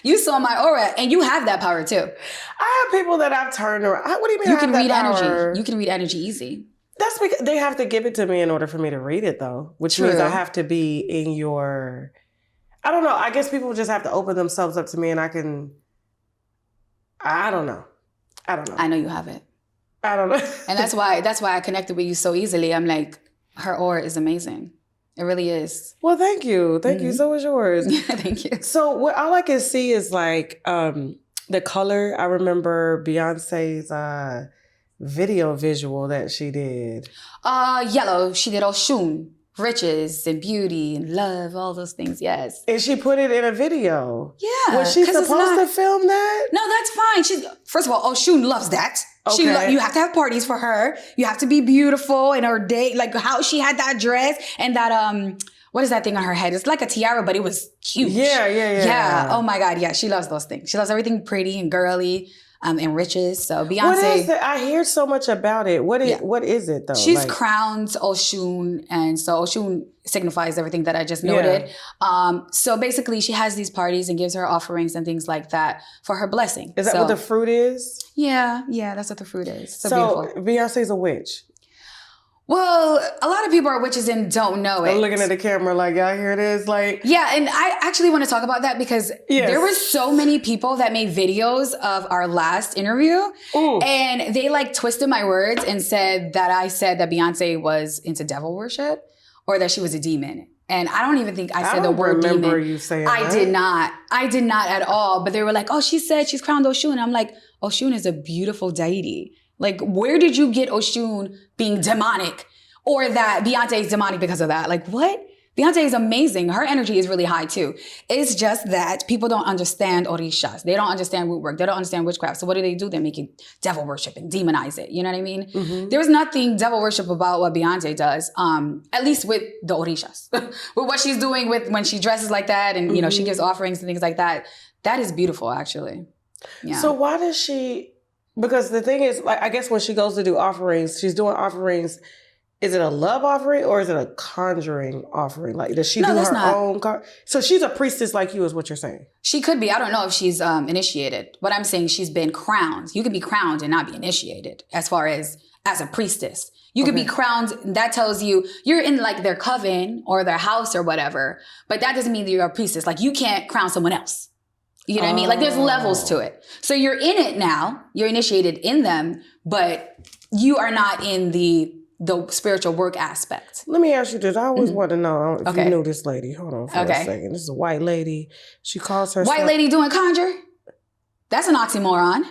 You saw my aura, and you have that power too. I have people that I've turned around. What do you mean you can read energy? You can read energy easy. That's because they have to give it to me in order for me to read it, though. Which means I have to be in your... I don't know. I guess people just have to open themselves up to me and I can... I don't know. I know you have it. I don't know. And that's why I connected with you so easily. I'm like, her aura is amazing. It really is. Well, thank you. Thank you. So is yours. Thank you. So what all I can see is like the color. I remember Beyonce's visual that she did. Yellow. She did Oshun. Riches and beauty and love, all those things, yes. And she put it in a video. Yeah. Was she supposed to film that? No, that's fine. First of all, Oshun loves that. Okay. You have to have parties for her. You have to be beautiful in her day. Like how she had that dress and that, what is that thing on her head? It's like a tiara, but it was huge. Yeah. Yeah. Oh my God. Yeah. She loves those things. She loves everything pretty and girly. And riches. So Beyonce. What is it? I hear so much about it. What is it though? She's crowned Oshun, and so Oshun signifies everything that I just noted. Yeah. So basically, she has these parties and gives her offerings and things like that for her blessing. Is that what the fruit is? Yeah, that's what the fruit is. So beautiful. Beyonce's a witch. Well, a lot of people are witches and don't know it. I'm looking at the camera like, y'all hear this? Like, yeah, and I actually want to talk about that because there were so many people that made videos of our last interview. Ooh. And they like twisted my words and said that I said that Beyonce was into devil worship or that she was a demon. And I don't even think I said the word demon. I don't remember you saying that. I did not at all. But they were like, oh, she said she's crowned Oshun. And I'm like, Oshun is a beautiful deity. Like, where did you get Oshun being demonic or that Beyonce is demonic because of that? Like, what? Beyonce is amazing. Her energy is really high too. It's just that people don't understand orishas. They don't understand rootwork. They don't understand witchcraft. So what do? They make it devil worship and demonize it. You know what I mean? Mm-hmm. There's nothing devil worship about what Beyonce does, at least with the orishas. With what she's doing with when she dresses like that and, you know, she gives offerings and things like that. That is beautiful, actually. Yeah. So why does she... Because the thing is, like, I guess when she goes to do offerings, she's doing offerings. Is it a love offering or is it a conjuring offering? Like, does she do her own? So she's a priestess like you, is what you're saying? She could be. I don't know if she's initiated. But I'm saying she's been crowned. You can be crowned and not be initiated as far as a priestess. You could be crowned. That tells you you're in like their coven or their house or whatever. But that doesn't mean that you're a priestess. Like, you can't crown someone else. You know what I mean? Like, there's levels to it. So you're in it now. You're initiated in them, but you are not in the spiritual work aspect. Let me ask you this. I always want to know if you knew this lady. Hold on for a second. This is a white lady. She calls herself... White lady doing conjure? That's an oxymoron.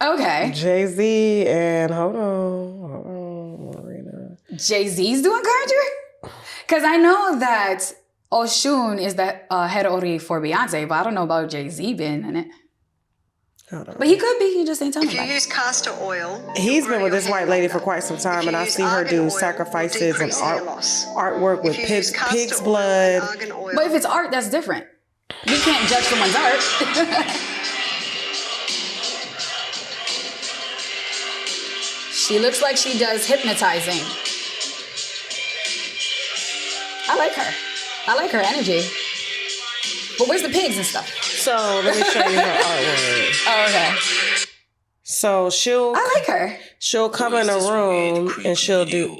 Okay. Jay-Z and... Hold on, Marina. Jay-Z's doing conjure? Because I know that... Oshun is the head ori for Beyonce, but I don't know about Jay-Z being in it. But he could be. He just ain't telling me. If you use castor oil... He's been with this white lady for quite some time, and I see her do sacrifices and artwork with pig's blood. But if it's art, that's different. You can't judge someone's art. She looks like she does hypnotizing. I like her. I like her energy. But where's the pigs and stuff? So let me show you her artwork. Oh, okay. So I like her. She'll come in a room and she'll do...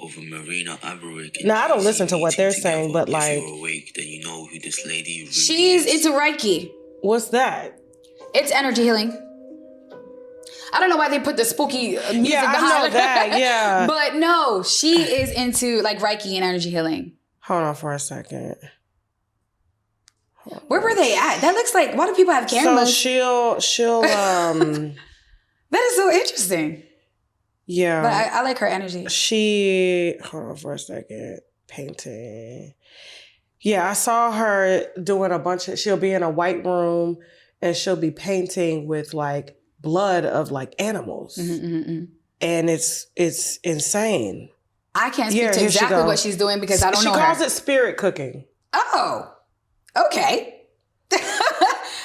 Now, I don't listen to what they're saying, but like... She's into Reiki. What's that? It's energy healing. I don't know why they put the spooky music behind. Yeah, I know that, yeah. But no, she is into like Reiki and energy healing. Hold on for a second. Where were they at? That looks like, why do people have cameras? So she'll that is so interesting. Yeah. But I like her energy. Hold on for a second. Painting. Yeah, I saw her doing she'll be in a white room and she'll be painting with like blood of like animals. And it's insane. I can't speak to exactly what she's doing because I don't know her. She calls it spirit cooking. Oh, okay.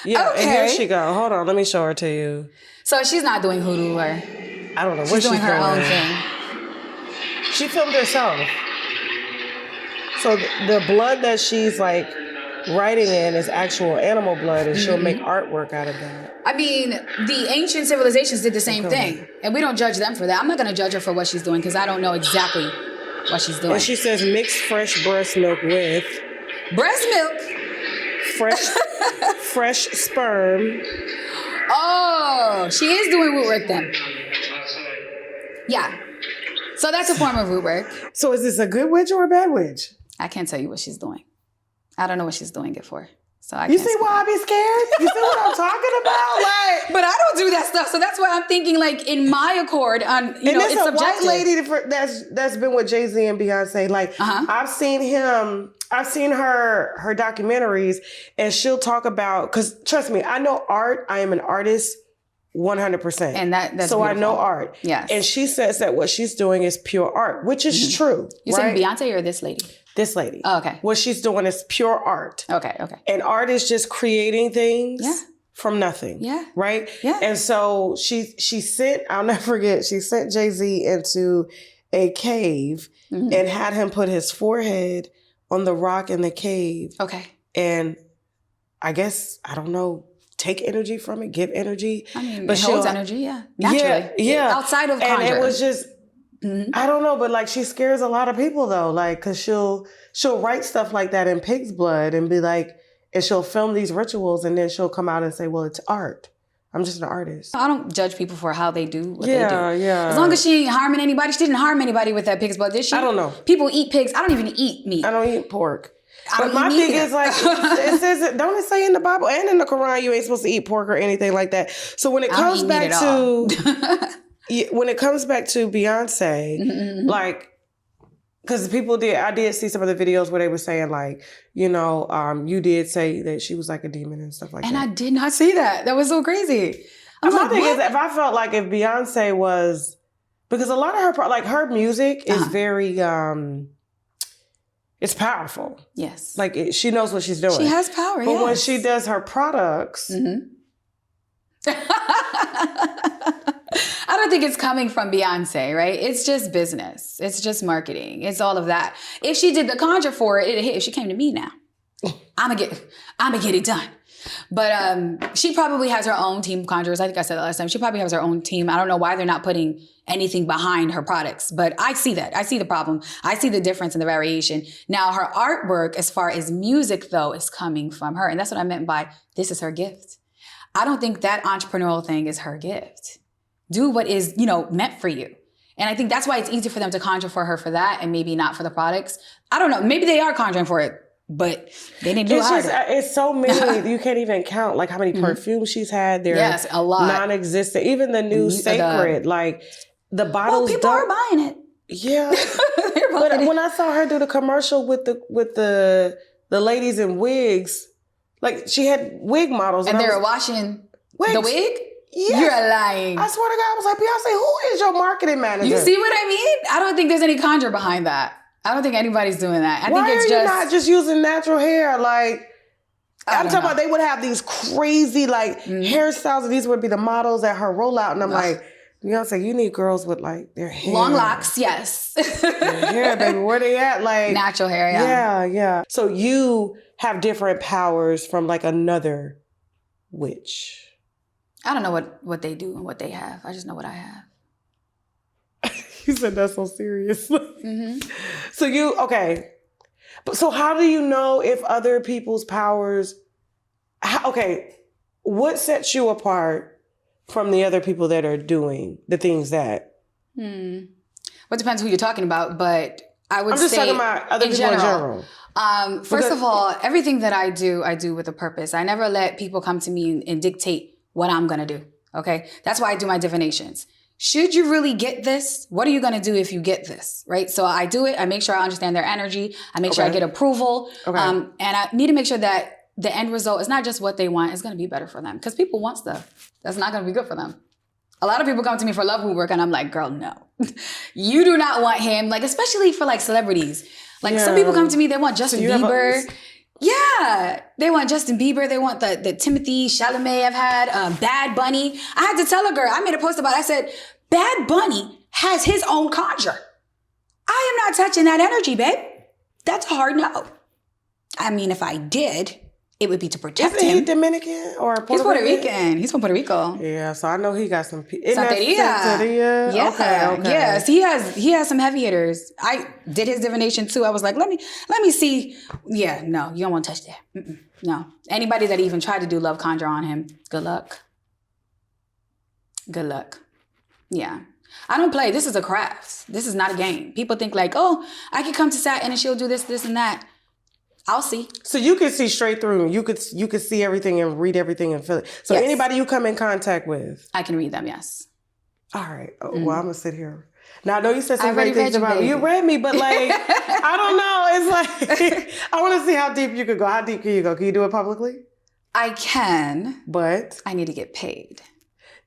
Yeah, okay. And here she go. Hold on, let me show her to you. So she's not doing hoodoo or... I don't know what she's doing. Her own thing. She filmed herself. So the blood that she's like writing in is actual animal blood and she'll make artwork out of that. I mean, the ancient civilizations did the same thing. And we don't judge them for that. I'm not going to judge her for what she's doing because I don't know exactly what she's doing. And she says mix fresh breast milk with... Breast milk? Fresh sperm. Oh, she is doing rootwork then. Yeah. So that's a form of root work. So is this a good witch or a bad witch? I can't tell you what she's doing. I don't know what she's doing it for. So you see why I be scared? You see what I'm talking about? Like, but I don't do that stuff. So that's why I'm thinking like in my accord on, you know, it's subjective. White lady that's been with Jay-Z and Beyonce. Like I've seen her documentaries, and she'll talk about, because trust me, I know art. I am an artist 100%. And that's so beautiful. I know art. Yes. And she says that what she's doing is pure art, which is true. You saying Beyonce or this lady? This lady. Oh, okay. What she's doing is pure art. Okay. And art is just creating things from nothing. Yeah. Right? Yeah. And so she sent, I'll never forget, she sent Jay-Z into a cave and had him put his forehead on the rock in the cave. Okay. And I guess, I don't know, take energy from it, give energy. I mean, but it holds energy, naturally. Yeah. Outside of conjure. And it was just, I don't know, but like she scares a lot of people though, like, because she'll write stuff like that in pig's blood and be like, and she'll film these rituals and then she'll come out and say, well, it's art. I'm just an artist. I don't judge people for how they do what they do. Yeah. As long as she ain't harming anybody. She didn't harm anybody with that pig's blood, did she? I don't know. People eat pigs. I don't even eat meat. I don't eat pork. But my thing is like, it says, don't it say in the Bible and in the Quran, you ain't supposed to eat pork or anything like that. So when it comes back to, when it comes back to Beyonce, like, because I did see some of the videos where they were saying like, you know, you did say that she was like a demon and stuff like that. And I did not see that. That was so crazy. My thing is, if I felt like if Beyonce was, because a lot of her music is very, it's powerful. Yes. Like she knows what she's doing. She has power, But when she does her products. I don't think it's coming from Beyonce, right? It's just business. It's just marketing. It's all of that. If she did the conjure for it, it'd hit. If she came to me now, I'm gonna get it done. But she probably has her own team of conjurers. I think I said that last time. She probably has her own team. I don't know why they're not putting anything behind her products, but I see that. I see the problem. I see the difference in the variation. Now, her artwork, as far as music, though, is coming from her. And that's what I meant by this is her gift. I don't think that entrepreneurial thing is her gift. Do what is, meant for you. And I think that's why it's easy for them to conjure for her for that and maybe not for the products. I don't know. Maybe they are conjuring for it, but they didn't do it harder. It's so many, you can't even count like how many perfumes she's had. They're a lot. Non-existent. Even the new Sacred, like the bottles. Well, people are buying it. Yeah. But when I saw her do the commercial with the ladies in wigs, like she had wig models. And they were washing wigs. The wig? Yes. You're lying. I swear to God, I was like, Beyonce, who is your marketing manager? You see what I mean? I don't think there's any conjure behind that. I don't think anybody's doing that. I think it's just... Why are you not just using natural hair? Like, I'm talking about they would have these crazy, like, hairstyles, and these would be the models at her rollout. And I'm like, Beyonce, you need girls with, like, their hair. Long locks, yes. Their hair, baby. Where they at? Like... Natural hair, yeah. Yeah. So you have different powers from, like, another witch. I don't know what they do and what they have. I just know what I have. You said that so seriously. So okay. But so how do you know if other people's powers, what sets you apart from the other people that are doing the things that? Well, it depends who you're talking about, but I would say... I'm just talking about other people in general. First of all, everything that I do with a purpose. I never let people come to me and dictate what I'm going to do, okay? That's why I do my divinations. Should you really get this? What are you going to do if you get this, right? So I do it. I make sure I understand their energy. I make sure I get approval. And I need to make sure that the end result is not just what they want. It's going to be better for them because people want stuff that's not going to be good for them. A lot of people come to me for love work and I'm like, girl, no. You do not want him, like, especially for like celebrities. Like some people come to me, they want Justin Bieber. Yeah, they want Justin Bieber. They want the Timothy Chalamet I've had, Bad Bunny. I had to tell a girl, I made a post about it. I said, Bad Bunny has his own conjure. I am not touching that energy, babe. That's a hard no. I mean, if I did, it would be to protect him. Isn't he Dominican or Puerto Rican? He's Puerto Rican. He's from Puerto Rico. Yeah, so I know he got some... Santeria. Yeah. Okay. Yes, he has some heavy hitters. I did his divination too. I was like, let me see. Yeah, no, you don't want to touch that. No. Anybody that even tried to do love conjure on him, good luck. Good luck. Yeah. I don't play. This is a craft. This is not a game. People think like, oh, I could come to Satin and she'll do this, this, and that. I'll see. So you can see straight through. You could see everything and read everything and feel it. So anybody you come in contact with, I can read them. Yes. All right. Oh, well, I'm gonna sit here. Now I know you said some great things about me. You read me, but like I don't know. It's like I want to see how deep you could go. How deep can you go? Can you do it publicly? I can, but I need to get paid.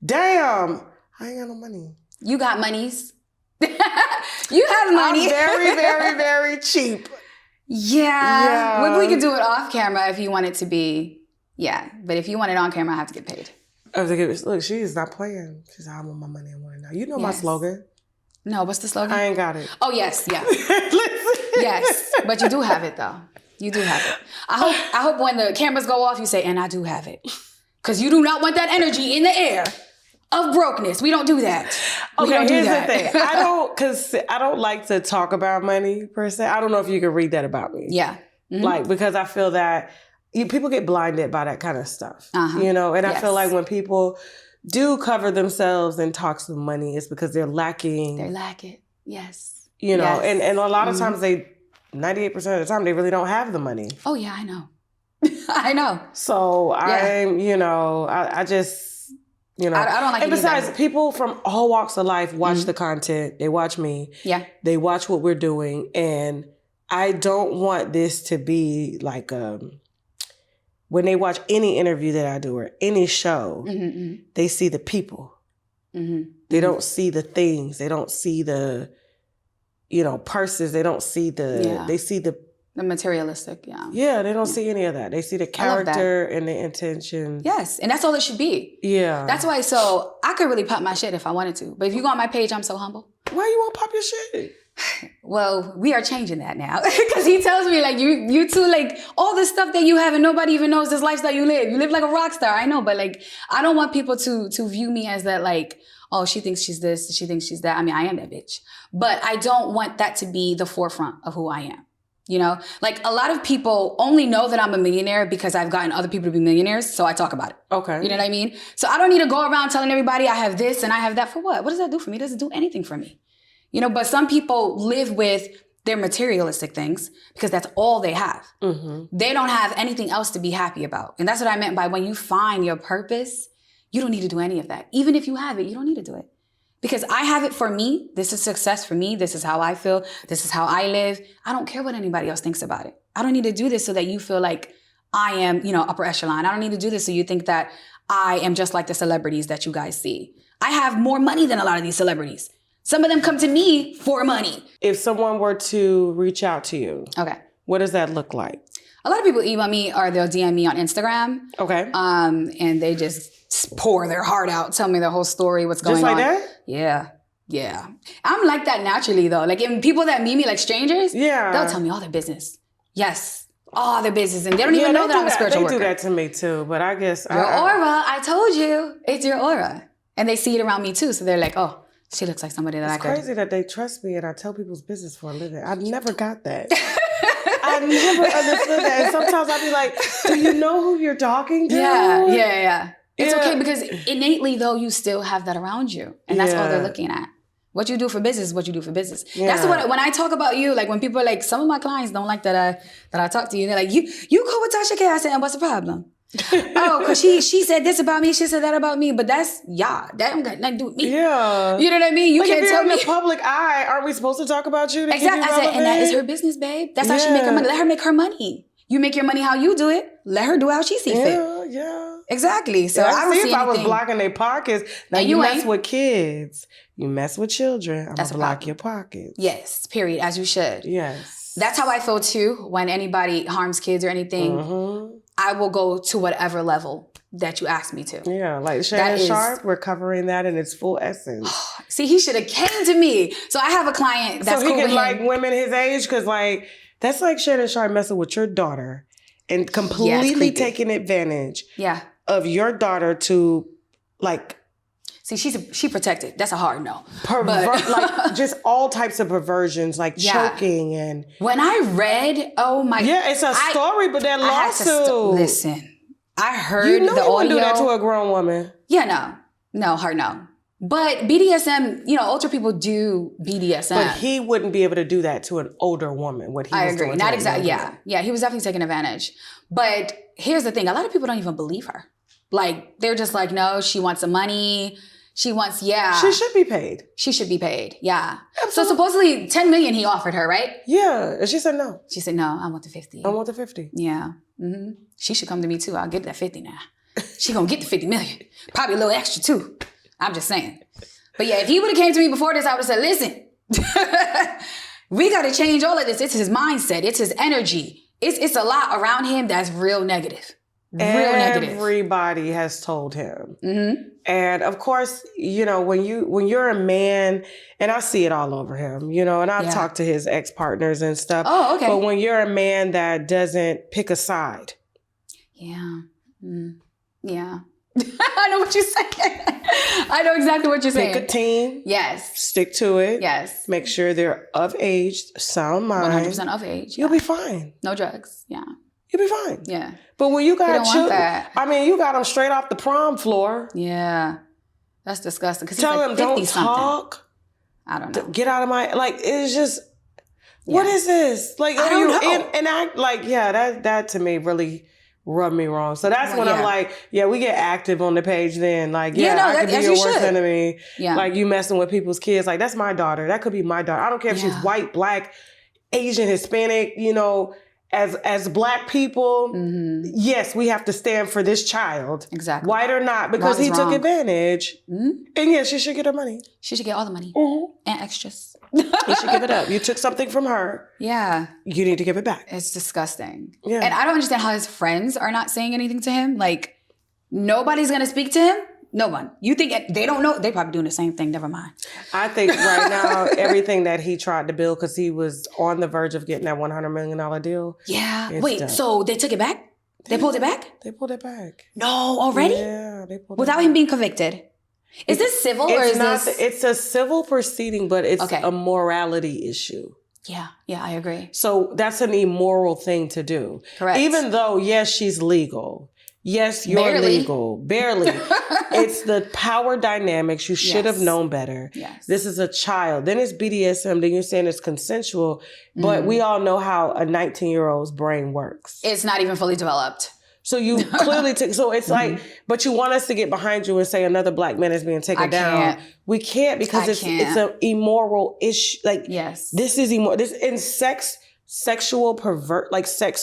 Damn, I ain't got no money. You got monies. You have money. I'm very, very, very cheap. Yeah. Well, we could do it off camera if you want it to be. Yeah. But if you want it on camera, I have to get paid. Look, she is not playing. She's like, I want my money and want it now. You know my slogan. No, what's the slogan? I ain't got it. Oh, yes. Yeah. Yes. But you do have it, though. You do have it. I hope when the cameras go off, you say, and I do have it. Because you do not want that energy in the air of brokenness. We don't do that. Okay, here's the thing. I don't like to talk about money per se. I don't know if you can read that about me. Yeah. Mm-hmm. Like, because I feel that people get blinded by that kind of stuff, you know? And I feel like when people do cover themselves and talk some money, it's because they're lacking. They lack it. Yes. You know, and a lot of times 98% of the time, they really don't have the money. Oh, yeah, I know. I know. So I'm, you know, I just, you know. I don't like it. And besides, people from all walks of life watch the content. They watch me. Yeah. They watch what we're doing. And I don't want this to be like, when they watch any interview that I do or any show, they see the people. They don't see the things. They don't see the, you know, purses. They don't see the, they see the materialistic, Yeah, they don't see any of that. They see the character and the intention. Yes, and that's all it should be. Yeah. That's why, so I could really pop my shit if I wanted to. But if you go on my page, I'm so humble. Why you won't pop your shit? Well, we are changing that now. Because he tells me, like, you two, like, all the stuff that you have and nobody even knows this lifestyle you live. You live like a rock star, I know. But, like, I don't want people to view me as that, like, oh, she thinks she's this, she thinks she's that. I mean, I am that bitch. But I don't want that to be the forefront of who I am. You know, like a lot of people only know that I'm a millionaire because I've gotten other people to be millionaires. So I talk about it. Okay. You know what I mean? So I don't need to go around telling everybody I have this and I have that for what? What does that do for me? It doesn't do anything for me. You know, but some people live with their materialistic things because that's all they have. They don't have anything else to be happy about. And that's what I meant by when you find your purpose, you don't need to do any of that. Even if you have it, you don't need to do it. Because I have it for me. This is success for me. This is how I feel. This is how I live. I don't care what anybody else thinks about it. I don't need to do this so that you feel like I am, you know, upper echelon. I don't need to do this so you think that I am just like the celebrities that you guys see. I have more money than a lot of these celebrities. Some of them come to me for money. If someone were to reach out to you, what does that look like? A lot of people email me or they'll DM me on Instagram. Okay. And they just pour their heart out, tell me their whole story, what's going on. Just like that? Yeah. Yeah. I'm like that naturally though. Like in people that meet me like strangers, they'll tell me all their business. Yes. All their business. And they don't even know that I'm a spiritual worker. They do that to me too, but I guess. Your aura, I told you. It's your aura. And they see it around me too. So they're like, oh, she looks like somebody that I could. It's crazy that they trust me and I tell people's business for a living. I never got that. I never understood that. And sometimes I'll be like, do you know who you're talking to? Yeah. It's okay because innately though, you still have that around you. And that's all they're looking at. What you do for business is what you do for business. Yeah. That's what, when I talk about you, like when people are like, some of my clients don't like that I talk to you. They're like, you cool with Tasha K? I said, and what's the problem? Oh, because she said this about me, she said that about me, but that's that don't got nothing to do with me. Yeah. You know what I mean? You like can't tell me. In the public eye, aren't we supposed to talk about you? Exactly. I said, and that is her business, babe. That's how she make her money. Let her make her money. You make your money how you do it. Let her do how she sees fit. Yeah. Exactly. So I don't see if anything. I was blocking their pockets. Now you mess with kids. You mess with children. I'm going to block your pockets. Yes. Period. As you should. Yes. That's how I feel too. When anybody harms kids or anything, I will go to whatever level that you ask me to. Yeah. Like Shannon Sharp, we're covering that in its full essence. See, he should have came to me. So I have a client that's so he cool can with like him. Women his age because like, that's like Shannon Sharp messing with your daughter and completely taking advantage of your daughter to like. See, she protected. That's a hard no. Like just all types of perversions, like choking and. When I read, oh my. Yeah, it's a story, but that lawsuit. Listen, I heard you know the you audio. Wouldn't do that to a grown woman. Yeah, no, hard no. But BDSM, older people do BDSM. But he wouldn't be able to do that to an older woman. What he I was agree. doing. Not exactly. Yeah. He was definitely taking advantage. But here's the thing: a lot of people don't even believe her. Like they're just like, no, she wants some money. She wants, She should be paid. She should be paid. Yeah. Absolutely. So supposedly $10 million he offered her, right? Yeah, and she said no. She said no. I want the 50. I want the 50. Yeah. Mm-hmm. She should come to me too. I'll get that 50 now. She gonna get the 50 million. Probably a little extra too. I'm just saying. But yeah, if he would have came to me before this, I would have said, listen, we got to change all of this. It's his mindset. It's his energy. It's a lot around him that's real negative. Everybody has told him. Mm-hmm. And of course, when you're a man, and I see it all over him, and I've talked to his ex-partners and stuff. Oh, okay. But when you're a man that doesn't pick a side. Yeah. Mm. Yeah. I know what you're saying. I know exactly what you're saying. Pick a team. Yes. Stick to it. Yes. Make sure they're of age, sound mind. 100% of age. You'll be fine. No drugs. Yeah. You'll be fine. Yeah. But when you got children, you got them straight off the prom floor. Yeah. That's disgusting. Tell them don't talk. I don't know. Get out of my, it's just, what is this? Like, I don't know. And act like, that to me really rubbed me wrong. So that's when I'm like, we get active on the page then. Like, I could be your worst enemy. Yeah. Like, you messing with people's kids. Like, that's my daughter. That could be my daughter. I don't care if she's white, black, Asian, Hispanic, as Black people, yes, we have to stand for this child. Exactly. White or not, because he took advantage. Mm-hmm. And yes, she should get her money. She should get all the money. Mm-hmm. And extras. You should give it up. You took something from her. Yeah. You need to give it back. It's disgusting. Yeah. And I don't understand how his friends are not saying anything to him. Like, nobody's going to speak to him? No one. You think they don't know? They probably doing the same thing. Never mind. I think right now, everything that he tried to build, because he was on the verge of getting that $100 million deal. Yeah. Wait, done. So they took it back? They pulled it back? They pulled it back. No, already? Yeah, they pulled it back. Without him being convicted? Is this civil or is this? It's a civil proceeding, but it's a morality issue. Yeah, I agree. So that's an immoral thing to do. Correct. Even though, yes, she's legal. Yes, you're legal. Barely. It's the power dynamics. You should have known better. Yes. This is a child. Then it's BDSM. Then you're saying it's consensual. But we all know how a 19-year-old's brain works. It's not even fully developed. So you clearly so it's like, but you want us to get behind you and say another Black man is being taken down. We can't because it's an immoral issue. Like, this is immoral. This in sexual sex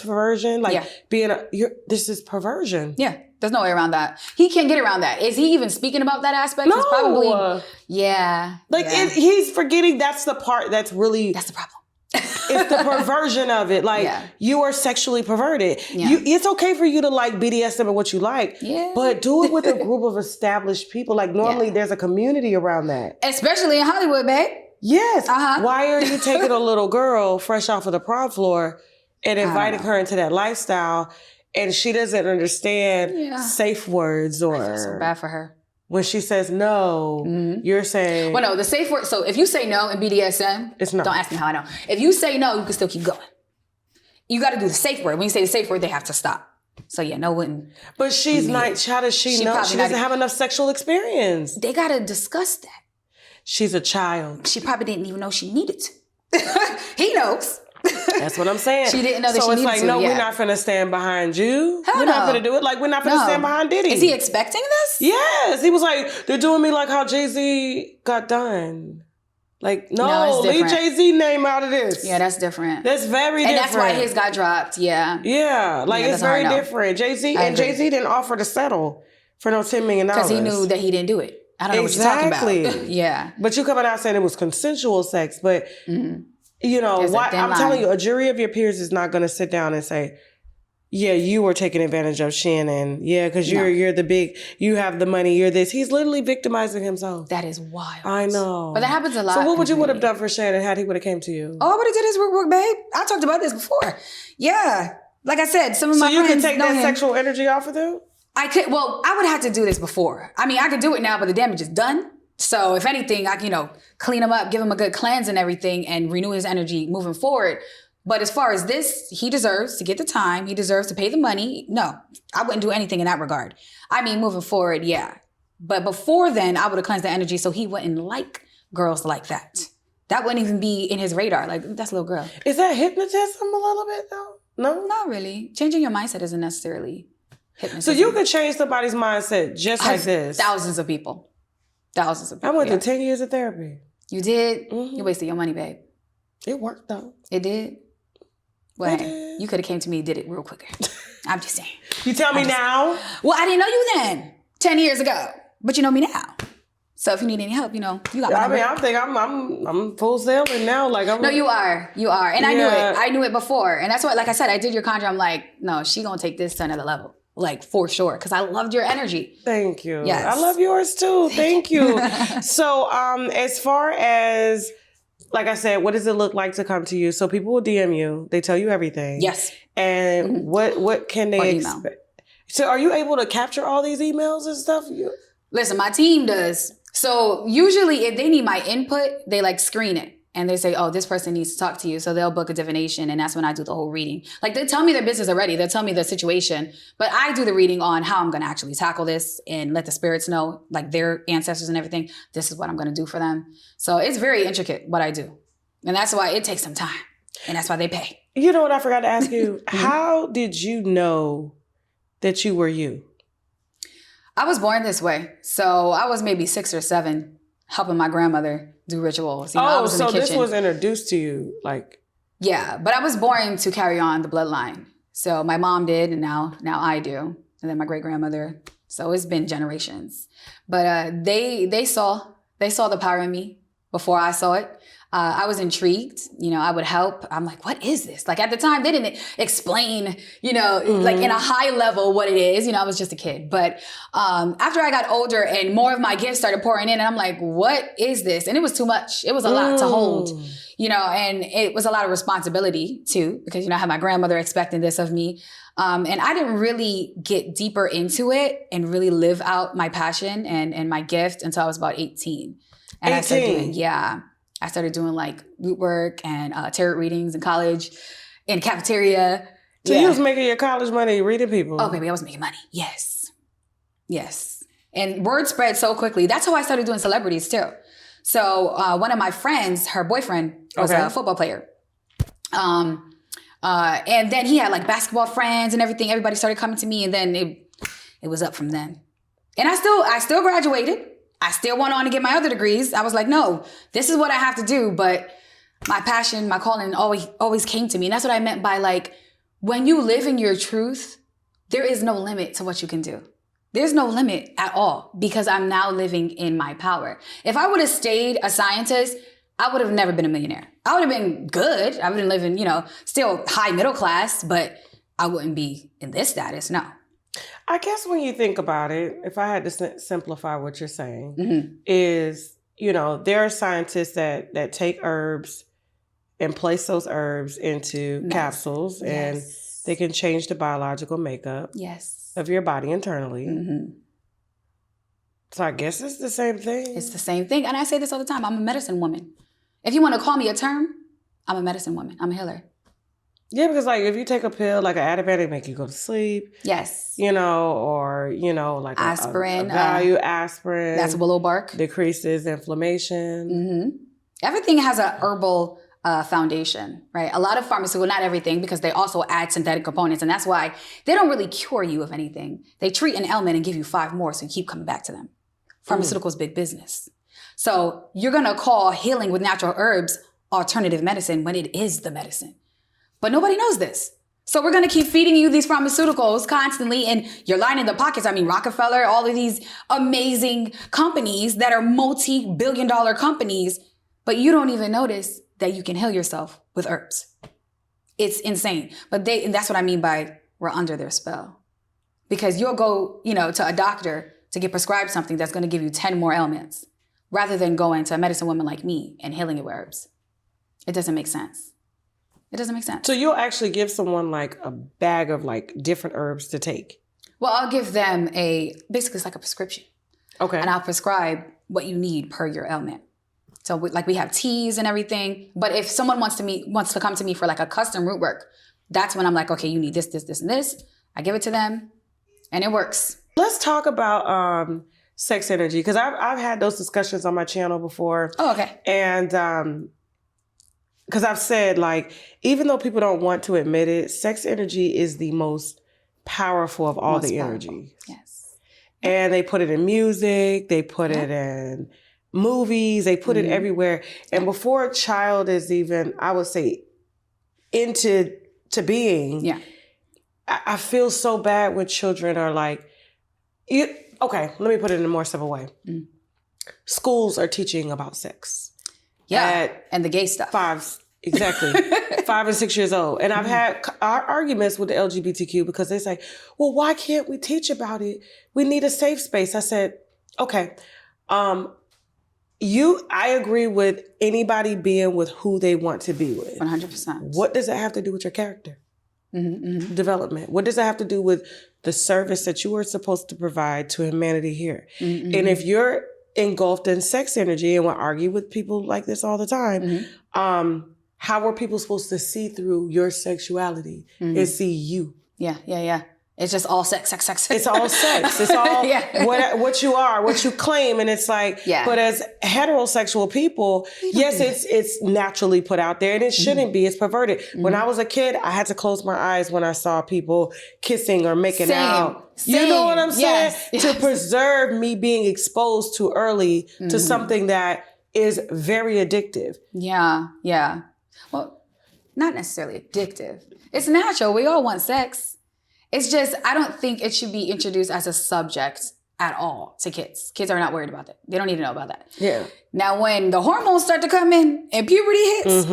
perversion, this is perversion. Yeah, there's no way around that. He can't get around that. Is he even speaking about that aspect? No. He's probably, he's forgetting that's the part that's really... That's the problem. It's the perversion of it. Like, you are sexually perverted. Yeah. It's okay for you to like BDSM and what you like, but do it with a group of established people. Like, normally there's a community around that. Especially in Hollywood, babe. Yes. Why are you taking a little girl fresh off of the prom floor and inviting her into that lifestyle, and she doesn't understand safe words or... I feel so bad for her. When she says no, you're saying... Well, no, the safe word... So if you say no in BDSM... It's no. Don't ask me how I know. If you say no, you can still keep going. You got to do the safe word. When you say the safe word, they have to stop. So yeah, no wouldn't. But she's not... How does she know? She doesn't have enough sexual experience. They got to discuss that. She's a child. She probably didn't even know she needed to. He knows. That's what I'm saying. She didn't know that she needed to. So it's like, no, we're not finna stand behind you. Hell we're not finna do it. Like, we're not finna stand behind Diddy. Is he expecting this? Yes. He was like, they're doing me like how Jay-Z got done. Like, no leave Jay-Z name out of this. Yeah, that's different. That's very different. And that's why his got dropped. Yeah. Yeah. Like, it's very different. Jay-Z didn't offer to settle for no $10 million. Because he knew that he didn't do it. I don't know what you're talking about. Yeah. But you coming out saying it was consensual sex, but... why? I'm telling you, a jury of your peers is not going to sit down and say, yeah, you were taking advantage of Shannon. Yeah, because you're the big, you have the money, you're this. He's literally victimizing himself. That is wild. I know. But that happens a lot. So what would you have done for Shannon had he would have came to you? Oh, I would have did his Rootwork, babe. I talked about this before. Yeah. Like I said, some of my friends So you can take that sexual energy off of them? I could, well, I would have to do this before. I mean, I could do it now, but the damage is done. So if anything, I can, clean him up, give him a good cleanse and everything and renew his energy moving forward. But as far as this, he deserves to get the time. He deserves to pay the money. No, I wouldn't do anything in that regard. I mean, moving forward, yeah. But before then, I would have cleansed the energy so he wouldn't like girls like that. That wouldn't even be in his radar. Like, that's a little girl. Is that hypnotism a little bit though? No? Not really. Changing your mindset isn't necessarily hypnotism. So you could change somebody's mindset just like this? Thousands of people. Thousands of people. I went through 10 years of therapy. You did? Mm-hmm. You wasted your money, babe. It worked though. It did? Well, hey, you could have came to me and did it real quicker. I'm just saying. You tell me now? Well, I didn't know you then, 10 years ago. But you know me now. So if you need any help, you got my number. I mean, I think I'm full sailing now. Like I'm. No, you are. And I knew it. I knew it before. And that's why, like I said, I did your conjure. I'm like, no, she gonna take this to another level. Like, for sure. Because I loved your energy. Thank you. Yes. I love yours too. Thank you. So as far as, like I said, what does it look like to come to you? So people will DM you. They tell you everything. Yes. And what can they expect? So are you able to capture all these emails and stuff? Listen, my team does. So usually if they need my input, they like screen it. And they say, oh, this person needs to talk to you. So they'll book a divination. And that's when I do the whole reading. Like, they tell me their business already. They'll tell me the situation. But I do the reading on how I'm going to actually tackle this and let the spirits know, like their ancestors and everything, this is what I'm going to do for them. So it's very intricate what I do. And that's why it takes some time. And that's why they pay. You know what I forgot to ask you? How did you know that you were you? I was born this way. So I was maybe 6 or 7 helping my grandmother do rituals. I was in the kitchen. This was introduced to you, like... Yeah, but I was born to carry on the bloodline. So my mom did, and now I do. And then my great-grandmother. So it's been generations. But they saw the power in me before I saw it. I was intrigued. I would help. I'm like, what is this? Like, at the time, they didn't explain, like in a high level what it is. I was just a kid. But after I got older and more of my gifts started pouring in, and I'm like, what is this? And it was too much. It was a lot to hold, and it was a lot of responsibility too, because, I had my grandmother expecting this of me. And I didn't really get deeper into it and really live out my passion and my gift until I was about 18. And 18? I started doing like Rootwork and tarot readings in college, in cafeteria. So you was making your college money reading people? Oh, baby, I was making money. Yes. And word spread so quickly. That's how I started doing celebrities too. So one of my friends, her boyfriend was a football player. And then he had like basketball friends and everything. Everybody started coming to me, and then it was up from then. And I still graduated. I still went on to get my other degrees. I was like, no, this is what I have to do. But my passion, my calling always came to me. And that's what I meant by, like, when you live in your truth, there is no limit to what you can do. There's no limit at all, because I'm now living in my power. If I would have stayed a scientist, I would have never been a millionaire. I would have been good. I would have been living, still high middle class, but I wouldn't be in this status, no. I guess when you think about it, if I had to simplify what you're saying, is, there are scientists that take herbs and place those herbs into capsules, and they can change the biological makeup of your body internally. So I guess it's the same thing. It's the same thing. And I say this all the time. I'm a medicine woman. If you want to call me a term, I'm a medicine woman. I'm a healer. Yeah, because like if you take a pill like an Ativan, it make you go to sleep. Yes. Or like aspirin, a value aspirin. That's willow bark. Decreases inflammation. Everything has a herbal foundation, right? A lot of pharmaceutical, not everything, because they also add synthetic components, and that's why they don't really cure you of anything. They treat an ailment and give you 5 more, so you keep coming back to them. Pharmaceuticals, big business. So you're gonna call healing with natural herbs alternative medicine when it is the medicine. But nobody knows this. So we're going to keep feeding you these pharmaceuticals constantly, and you're lining the pockets. I mean, Rockefeller, all of these amazing companies that are multi-billion-dollar companies, but you don't even notice that you can heal yourself with herbs. It's insane. But and that's what I mean by we're under their spell. Because you'll go, to a doctor to get prescribed something that's going to give you 10 more ailments, rather than going to a medicine woman like me and healing it with herbs. It doesn't make sense. It doesn't make sense. So you'll actually give someone like a bag of like different herbs to take? Well, I'll give them basically it's like a prescription. Okay. And I'll prescribe what you need per your ailment. So we have teas and everything. But if someone wants to come to me for like a custom root work, that's when I'm like, okay, you need this, this, this, and this. I give it to them and it works. Let's talk about sex energy, because I've had those discussions on my channel before. Oh, okay. And because I've said, like, even though people don't want to admit it, sex energy is the most powerful of all the energies. Yes. And they put it in music, they put it in movies, they put it everywhere. And before a child is even, I would say, into being, I feel so bad when children are like, okay, let me put it in a more simple way. Schools are teaching about sex. Yeah, and the gay stuff. 5 and 6 years old. And I've had arguments with the LGBTQ because they say, well, why can't we teach about it? We need a safe space. I said, okay, I agree with anybody being with who they want to be with. 100%. What does that have to do with your character? Development? What does that have to do with the service that you are supposed to provide to humanity here? And if you're engulfed in sex energy, and we'll argue with people like this all the time, how are people supposed to see through your sexuality and see you? Yeah. It's just all sex. It's all sex. It's all what you are, what you claim. And it's like, but as heterosexual people, yes, it's naturally put out there, and it shouldn't be. It's perverted. When I was a kid, I had to close my eyes when I saw people kissing or making out. You know what I'm saying? Yes. To preserve me being exposed too early to something that is very addictive. Yeah. Well, not necessarily addictive. It's natural. We all want sex. It's just, I don't think it should be introduced as a subject at all to kids. Kids are not worried about that. They don't need to know about that. Yeah. Now, when the hormones start to come in and puberty hits,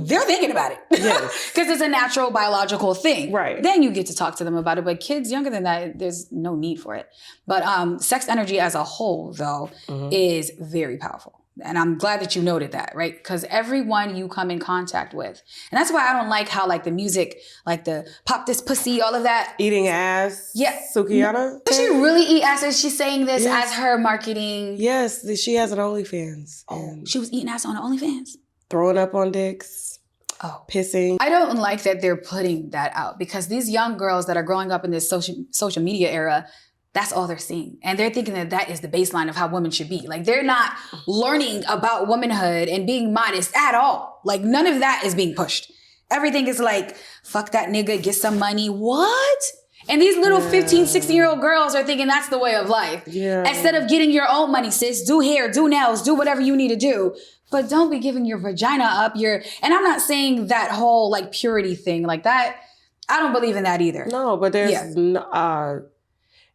they're thinking about it. Yes. Because it's a natural biological thing. Right. Then you get to talk to them about it. But kids younger than that, there's no need for it. But sex energy as a whole, though, is very powerful. And I'm glad that you noted that, right? Because everyone you come in contact with. And that's why I don't like how, like, the music, like the pop this pussy, all of that. Eating ass. Yeah. Sukiyana. Does she really eat ass? Is she saying this as her marketing? Yes, she has an OnlyFans. Oh, she was eating ass on her OnlyFans? Throwing up on dicks. Oh. Pissing. I don't like that they're putting that out, because these young girls that are growing up in this social media era, that's all they're seeing. And they're thinking that that is the baseline of how women should be. Like, they're not learning about womanhood and being modest at all. Like, none of that is being pushed. Everything is like, fuck that nigga, get some money. What? And these little 15, 16-year-old girls are thinking that's the way of life. Yeah. Instead of getting your own money, sis, do hair, do nails, do whatever you need to do. But don't be giving your vagina up. And I'm not saying that whole, like, purity thing like that. I don't believe in that either. No, but there's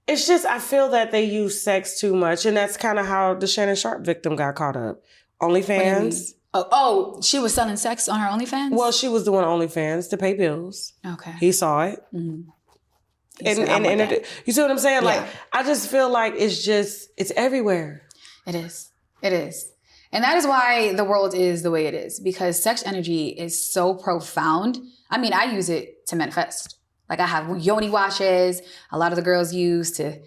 it's just, I feel that they use sex too much. And that's kind of how the Shannon Sharp victim got caught up. OnlyFans. Oh, she was selling sex on her OnlyFans? Well, she was doing OnlyFans to pay bills. Okay. He saw it. And you see what I'm saying? Like, I just feel like it's everywhere. It is. And that is why the world is the way it is, because sex energy is so profound. I mean, I use it to manifest. Like, I have yoni washes. A lot of the girls use to,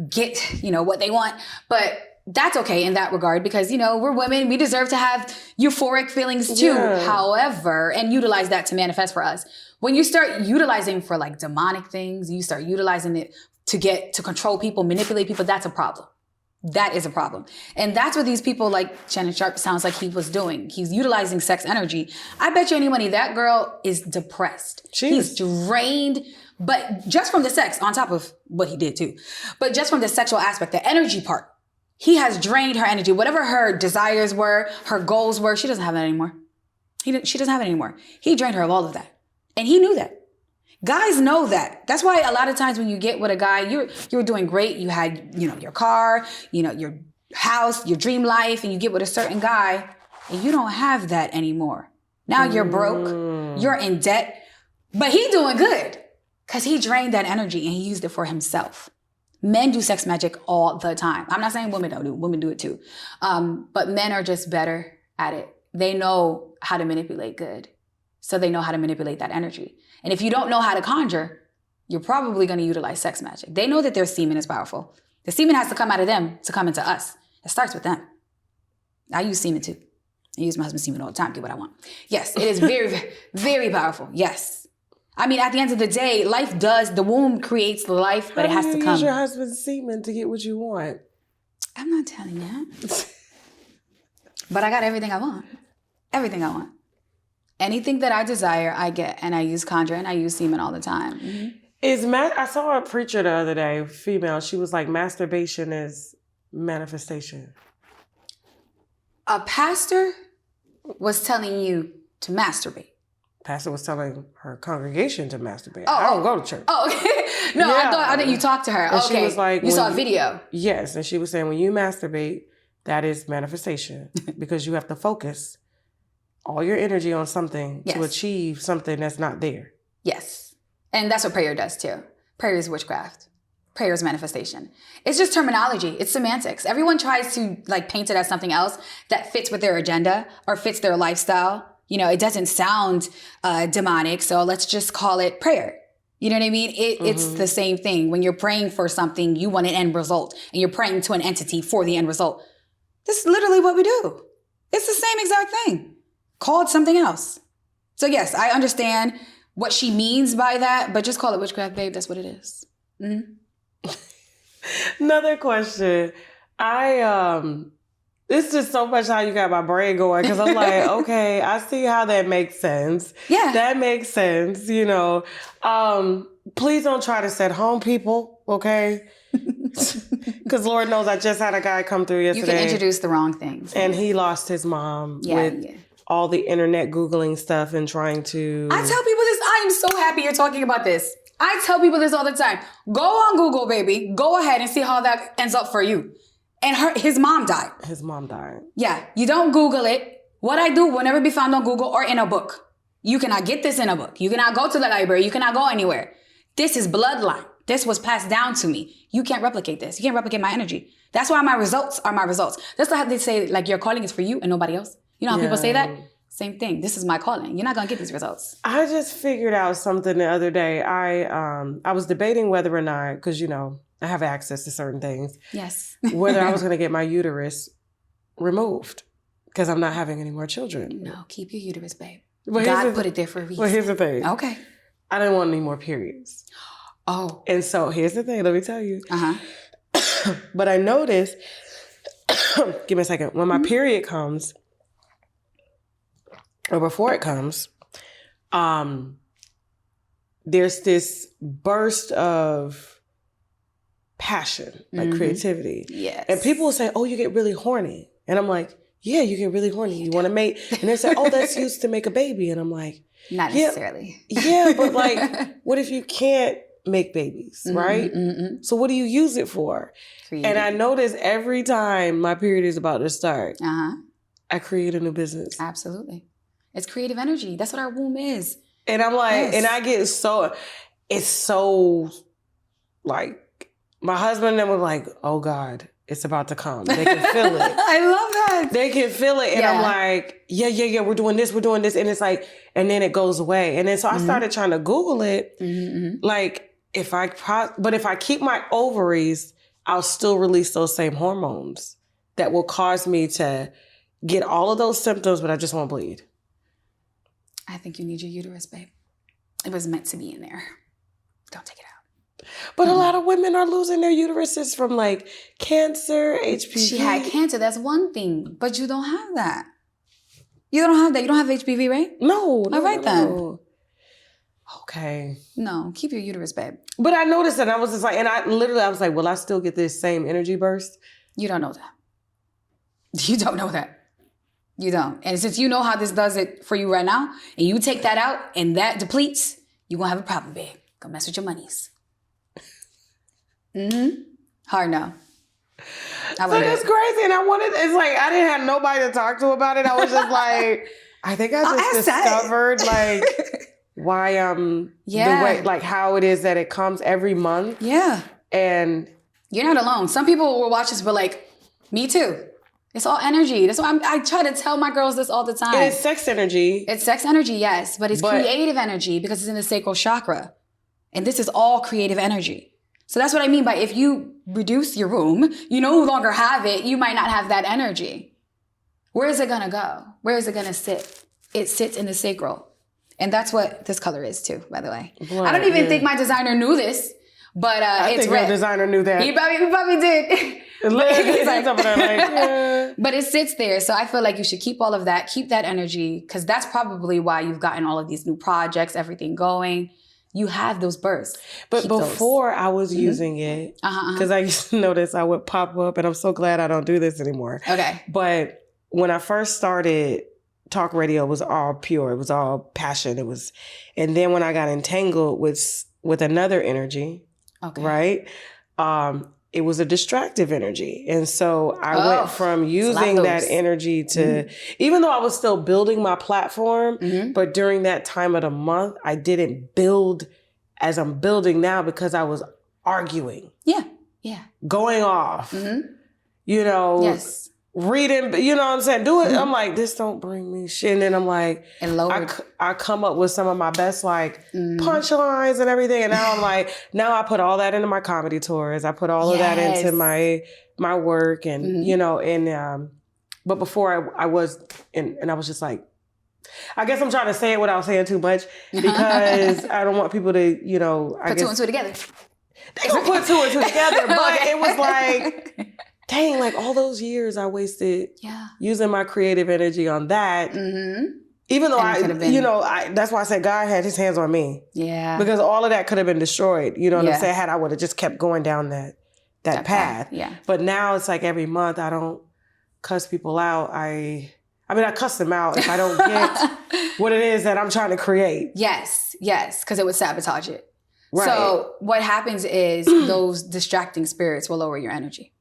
get, what they want. But that's okay in that regard, because, we're women. We deserve to have euphoric feelings too. Yeah. However, and utilize that to manifest for us. When you start utilizing for, like, demonic things, you start utilizing it to control people, manipulate people, that's a problem. That is a problem. And that's what these people like Shannon Sharp sounds like he was doing. He's utilizing sex energy. I bet you any money that girl is depressed. He's drained, but just from the sex, on top of what he did too, but just from the sexual aspect, the energy part, he has drained her energy. Whatever her desires were, her goals were, she doesn't have that anymore. She doesn't have it anymore. He drained her of all of that. And he knew that. Guys know that. That's why a lot of times when you get with a guy, you were doing great. You had, your car, your house, your dream life, and you get with a certain guy, and you don't have that anymore. Now you're broke, you're in debt, but he doing good because he drained that energy and he used it for himself. Men do sex magic all the time. I'm not saying women don't do it. Women do it too. But men are just better at it. They know how to manipulate good. So they know how to manipulate that energy. And if you don't know how to conjure, you're probably going to utilize sex magic. They know that their semen is powerful. The semen has to come out of them to come into us. It starts with them. I use semen too. I use my husband's semen all the time to get what I want. Yes, it is very, very powerful. Yes. I mean, at the end of the day, the womb creates the life, but it has to come. You use your husband's semen to get what you want. I'm not telling you. But I got everything I want. Everything I want. Anything that I desire, I get. And I use conjure and I use semen all the time. Mm-hmm. I saw a preacher the other day, female. She was like, masturbation is manifestation. A pastor was telling you to masturbate. Pastor was telling her congregation to masturbate. I don't go to church. Oh, okay. No, yeah. I thought you talked to her. And okay. She was like, you saw a video. Yes. And she was saying, when you masturbate, that is manifestation because you have to focus all your energy on something to achieve something that's not there. Yes. And that's what prayer does too. Prayer is witchcraft. Prayer is manifestation. It's just terminology. It's semantics. Everyone tries to like paint it as something else that fits with their agenda or fits their lifestyle. You know, it doesn't sound demonic, so let's just call it prayer. You know what I mean? It's the same thing. When you're praying for something, you want an end result, and you're praying to an entity for the end result. This is literally what we do. It's the same exact thing, called something else. So yes, I understand what she means by that, but just call it witchcraft, babe. That's what it is. Mm-hmm. Another question. It's just so much how you got my brain going because I'm like, okay, I see how that makes sense. Yeah. That makes sense, you know. Please don't try to set home people, okay? Because Lord knows I just had a guy come through yesterday. You can introduce the wrong things. And he lost his mom with all the internet Googling stuff and trying to... I tell people this. I am so happy you're talking about this. I tell people this all the time. Go on Google, baby. Go ahead and see how that ends up for you. And his mom died. His mom died. Yeah. You don't Google it. What I do will never be found on Google or in a book. You cannot get this in a book. You cannot go to the library. You cannot go anywhere. This is bloodline. This was passed down to me. You can't replicate this. You can't replicate my energy. That's why my results are my results. That's how they say, like, your calling is for you and nobody else. You know how people say that? Same thing. This is my calling. You're not going to get these results. I just figured out something the other day. I was debating whether or not, because, you know, I have access to certain things. Yes. Whether I was going to get my uterus removed because I'm not having any more children. No, keep your uterus, babe. But God put it there for a reason. Well, here's the thing. Okay. I didn't want any more periods. Oh. And so here's the thing. Let me tell you. But I noticed, give me a second, when my period comes, or before it comes, there's this burst of passion, like creativity. Yes. And people will say, oh, you get really horny. And I'm like, yeah, you get really horny. You want to mate. And they say, oh, that's used to make a baby. And I'm like, not necessarily. Yeah, but like, what if you can't make babies, right? So what do you use it for? Creative. And I notice every time my period is about to start, I create a new business. Absolutely. It's creative energy. That's what our womb is. And I'm like, and I get so, it's so like, my husband and them were like, oh God, it's about to come. They can feel it. I love that. They can feel it. And I'm like, yeah, we're doing this. And it's like, and then it goes away. And then so I started trying to Google it. Like if I keep my ovaries, I'll still release those same hormones that will cause me to get all of those symptoms, but I just won't bleed. I think you need your uterus, babe. It was meant to be in there. Don't take it out. But a lot of women are losing their uteruses from like cancer, HPV. She had cancer. That's one thing. But you don't have that. You don't have that. You don't have HPV, right? No. All right, then. Okay. No, keep your uterus, babe. But I noticed that. And I was just like, I was like, will I still get this same energy burst? You don't know that. You don't know that. You don't. And since you know how this does it for you right now, and you take that out and that depletes, you're going to have a problem, babe. Go mess with your monies. Hard no. So that's crazy. And it's like, I didn't have nobody to talk to about it. I was just like, I think I just discovered like why the way, like how it is that it comes every month. Yeah. And you're not alone. Some people will watch this, but like, me too. It's all energy. That's why I try to tell my girls this all the time. And it's sex energy. It's sex energy, yes. But it's creative energy because it's in the sacral chakra. And this is all creative energy. So that's what I mean by if you reduce your womb, you no longer have it, you might not have that energy. Where is it going to go? Where is it going to sit? It sits in the sacral. And that's what this color is too, by the way. Blood, I don't even think my designer knew this, but it's red. Your designer knew that. He probably did. But it sits there. So I feel like you should keep all of that, keep that energy, because that's probably why you've gotten all of these new projects, everything going. You have those bursts. But before I was using it, because I used to notice I would pop up, and I'm so glad I don't do this anymore. Okay. But when I first started, talk radio was all pure. It was all passion. And then when I got entangled with another energy, right? It was a distractive energy. And so I went from using that energy to, even though I was still building my platform, but during that time of the month, I didn't build as I'm building now because I was arguing. Yeah. Yeah. Going off. You know. Yes. Reading, you know what I'm saying? Do it. I'm like, this don't bring me shit. And then I'm like, I come up with some of my best punchlines and everything. And now I'm like, now I put all that into my comedy tours. I put all of that into my work and, you know, and, but before I was, and I was just like, I guess I'm trying to say it without saying too much because I don't want people to, you know, put two and two together. They don't put two and two together, but it was like, dang, like all those years I wasted using my creative energy on that. Even though that's why I said God had his hands on me. Yeah. Because all of that could have been destroyed. You know what I'm saying? Had I would have just kept going down that path. Yeah. But now it's like every month I don't cuss people out. I cuss them out if I don't get what it is that I'm trying to create. Yes. Because it would sabotage it. Right. So what happens is those distracting spirits will lower your energy.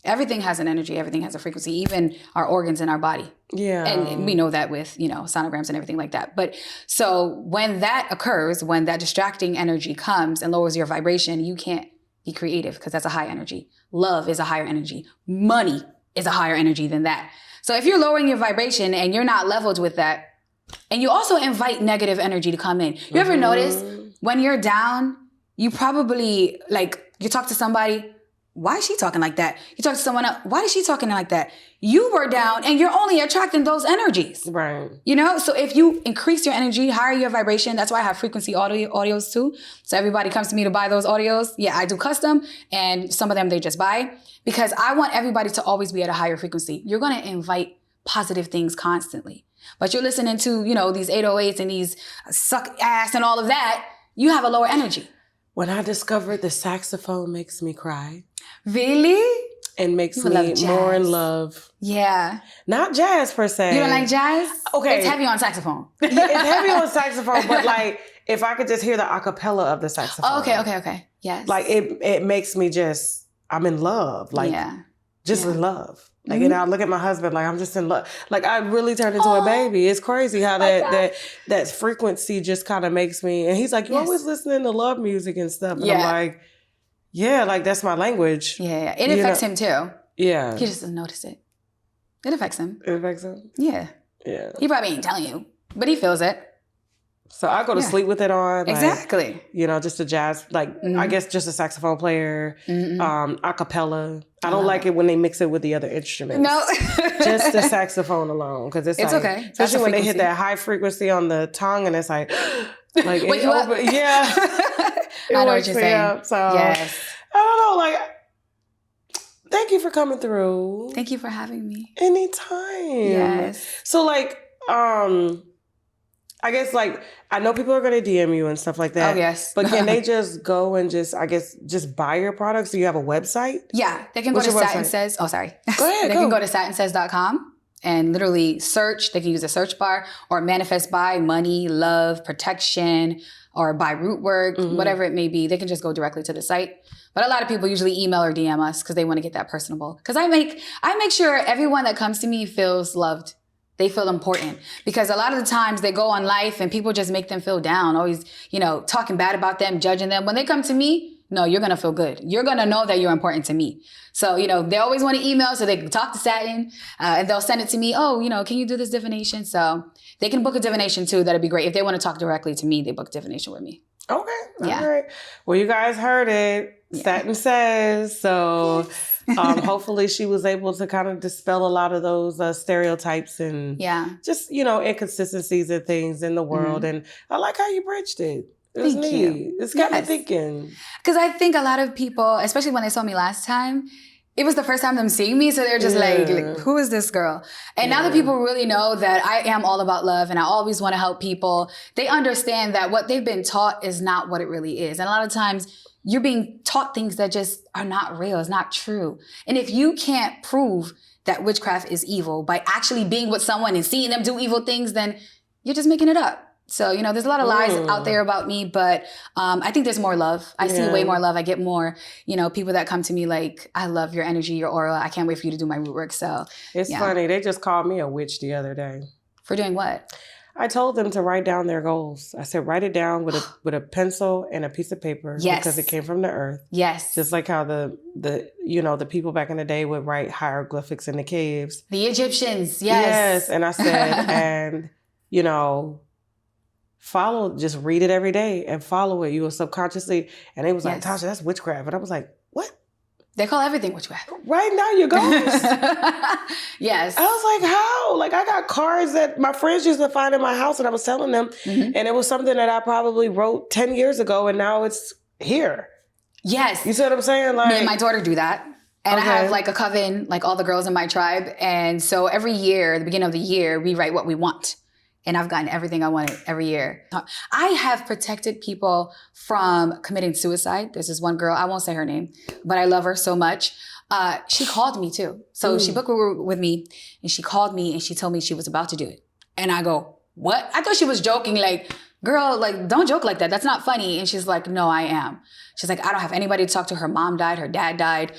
Everything has an energy. Everything has a frequency, even our organs in our body. Yeah. And we know that with, you know, sonograms and everything like that. But so when that occurs, when that distracting energy comes and lowers your vibration, you can't be creative because that's a high energy. Love is a higher energy. Money is a higher energy than that. So if you're lowering your vibration and you're not leveled with that, and you also invite negative energy to come in. You ever notice when you're down, you probably you talk to somebody, why is she talking like that? You talk to someone else, why is she talking like that? You were down and you're only attracting those energies. Right. You know, so if you increase your energy, higher your vibration, that's why I have frequency audios too. So everybody comes to me to buy those audios. Yeah, I do custom and some of them they just buy because I want everybody to always be at a higher frequency. You're going to invite positive things constantly. But you're listening to, you know, these 808s and these suck ass and all of that, you have a lower energy. When I discovered the saxophone makes me cry. Really? And makes me more in love. Yeah. Not jazz per se. You don't like jazz? Okay. It's heavy on saxophone. It's heavy on saxophone, but like if I could just hear the acapella of the saxophone. Oh, okay. Yes. Like it makes me I'm in love. Like in love. Like, and I look at my husband like I'm just in love. Like I really turned into a baby. It's crazy how that frequency just kind of makes me. And he's like, "You always listening to love music and stuff." And I'm like, "Yeah, like that's my language." Yeah. It affects him too. Yeah. He just doesn't notice it. It affects him. It affects him. Yeah. Yeah. He probably ain't telling you, but he feels it. So I go to sleep with it on. Like, exactly. You know, just a jazz, I guess just a saxophone player, a cappella. I don't like it when they mix it with the other instruments. No. Just the saxophone alone. Because it's okay. Especially when they hit that high frequency on the tongue and it's like wake you up. Yeah. I know what you're saying. So I don't know, thank you for coming through. Thank you for having me. Anytime. Yes. So I guess I know people are going to DM you and stuff like that. Oh, yes. But can they just go and just buy your products? Do you have a website? Yeah. They can go to Satin Says. Oh, sorry. Go ahead. They can go to satinsays.com and literally search. They can use a search bar or manifest by money, love, protection, or by Rootwork, whatever it may be. They can just go directly to the site. But a lot of people usually email or DM us because they want to get that personable. Because I make sure everyone that comes to me feels loved. They feel important because a lot of the times they go on life and people just make them feel down, always, you know, talking bad about them, judging them. When they come to me, no, you're going to feel good. You're going to know that you're important to me. So, you know, they always want to email so they can talk to Satin and they'll send it to me. Oh, you know, can you do this divination? So they can book a divination too. That'd be great. If they want to talk directly to me, they book divination with me. Okay. Yeah. All right. Well, you guys heard it. Yeah. Satin Says. So hopefully she was able to kind of dispel a lot of those stereotypes and just, you know, inconsistencies and things in the world. And I like how you bridged it. It was neat. It's got me thinking. Because I think a lot of people, especially when they saw me last time, it was the first time them seeing me, so they're just like, who is this girl? And now that people really know that I am all about love and I always want to help people, they understand that what they've been taught is not what it really is. And a lot of times you're being taught things that just are not real, it's not true. And if you can't prove that witchcraft is evil by actually being with someone and seeing them do evil things, then you're just making it up. So, you know, there's a lot of lies out there about me, but I think there's more love. I see way more love. I get more, you know, people that come to me like, I love your energy, your aura. I can't wait for you to do my root work. So it's funny. They just called me a witch the other day. For doing what? I told them to write down their goals. I said, write it down with a pencil and a piece of paper because it came from the earth. Yes. Just like how the people back in the day would write hieroglyphics in the caves. The Egyptians. Yes. And I said, and, you know, just read it every day and follow it. You will subconsciously, and they was like, Tasha, that's witchcraft. And I was like, what? They call everything witchcraft. Right now, your goals. Yes. I was like, how? Like, I got cards that my friends used to find in my house and I was telling them. And it was something that I probably wrote 10 years ago and now it's here. Yes. You see what I'm saying? Like, me and my daughter do that. And I have like a coven, like all the girls in my tribe. And so every year, at the beginning of the year, we write what we want. And I've gotten everything I wanted every year. I have protected people from committing suicide. There's this one girl, I won't say her name, but I love her so much. She called me too. So she booked with me and she called me and she told me she was about to do it. And I go, what? I thought she was joking, like, girl, like, don't joke like that. That's not funny. And she's like, no, I am. She's like, I don't have anybody to talk to. Her mom died. Her dad died.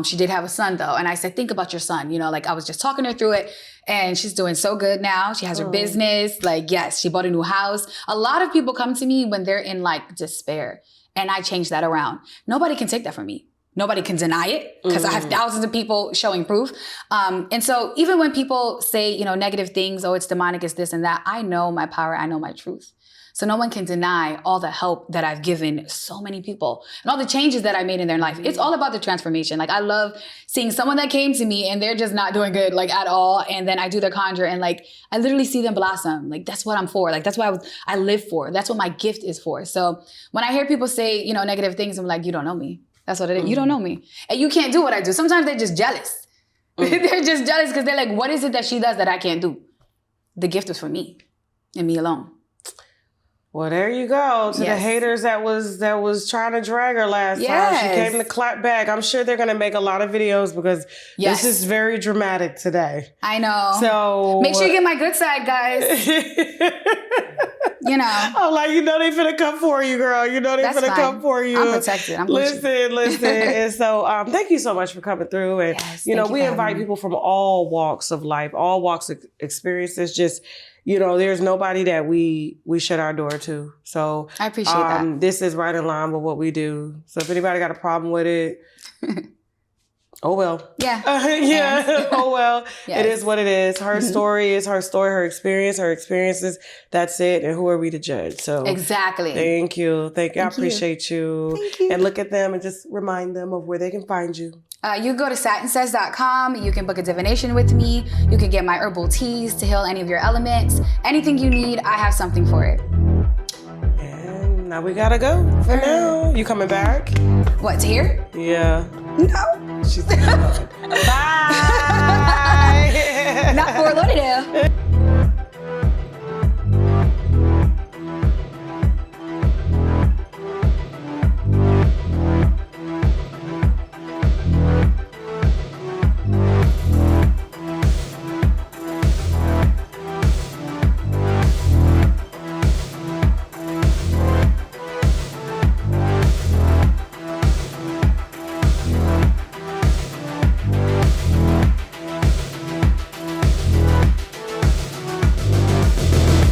She did have a son though. And I said, think about your son. You know, like I was just talking her through it and she's doing so good now. She has her business. Like, yes, she bought a new house. A lot of people come to me when they're in like despair and I change that around. Nobody can take that from me. Nobody can deny it because I have thousands of people showing proof. And so even when people say, you know, negative things, oh, it's demonic, it's this and that, I know my power. I know my truth. So no one can deny all the help that I've given so many people and all the changes that I made in their life. It's all about the transformation. Like I love seeing someone that came to me and they're just not doing good, like at all. And then I do their conjure and like, I literally see them blossom. Like that's what I'm for. Like that's what I live for. That's what my gift is for. So when I hear people say, you know, negative things, I'm like, you don't know me. That's what it is. You don't know me. And you can't do what I do. Sometimes they're just jealous. They're just jealous because they're like, what is it that she does that I can't do? The gift was for me and me alone. Well, there you go. To the haters that was trying to drag her last time. She came to clap back. I'm sure they're going to make a lot of videos because this is very dramatic today. I know. So make sure you get my good side, guys. You know. I'm like, you know they finna come for you, girl. You know they finna come for you. I'm protected. Listen. And so thank you so much for coming through. And you know, we invite people from all walks of life, all walks of experiences. Just, you know, there's nobody that we shut our door to. So I appreciate that. This is right in line with what we do. So if anybody got a problem with it, oh well. Yeah. Oh well. It is what it is. Her story is her story, her experiences. That's it. And who are we to judge? So exactly. Thank you. I appreciate you. Thank you. And look at them and just remind them of where they can find you. You go to satinsays.com. You can book a divination with me. You can get my herbal teas to heal any of your elements. Anything you need, I have something for it. And now we gotta go for now. You coming back? What, to here? Yeah. No. She's bye. Not for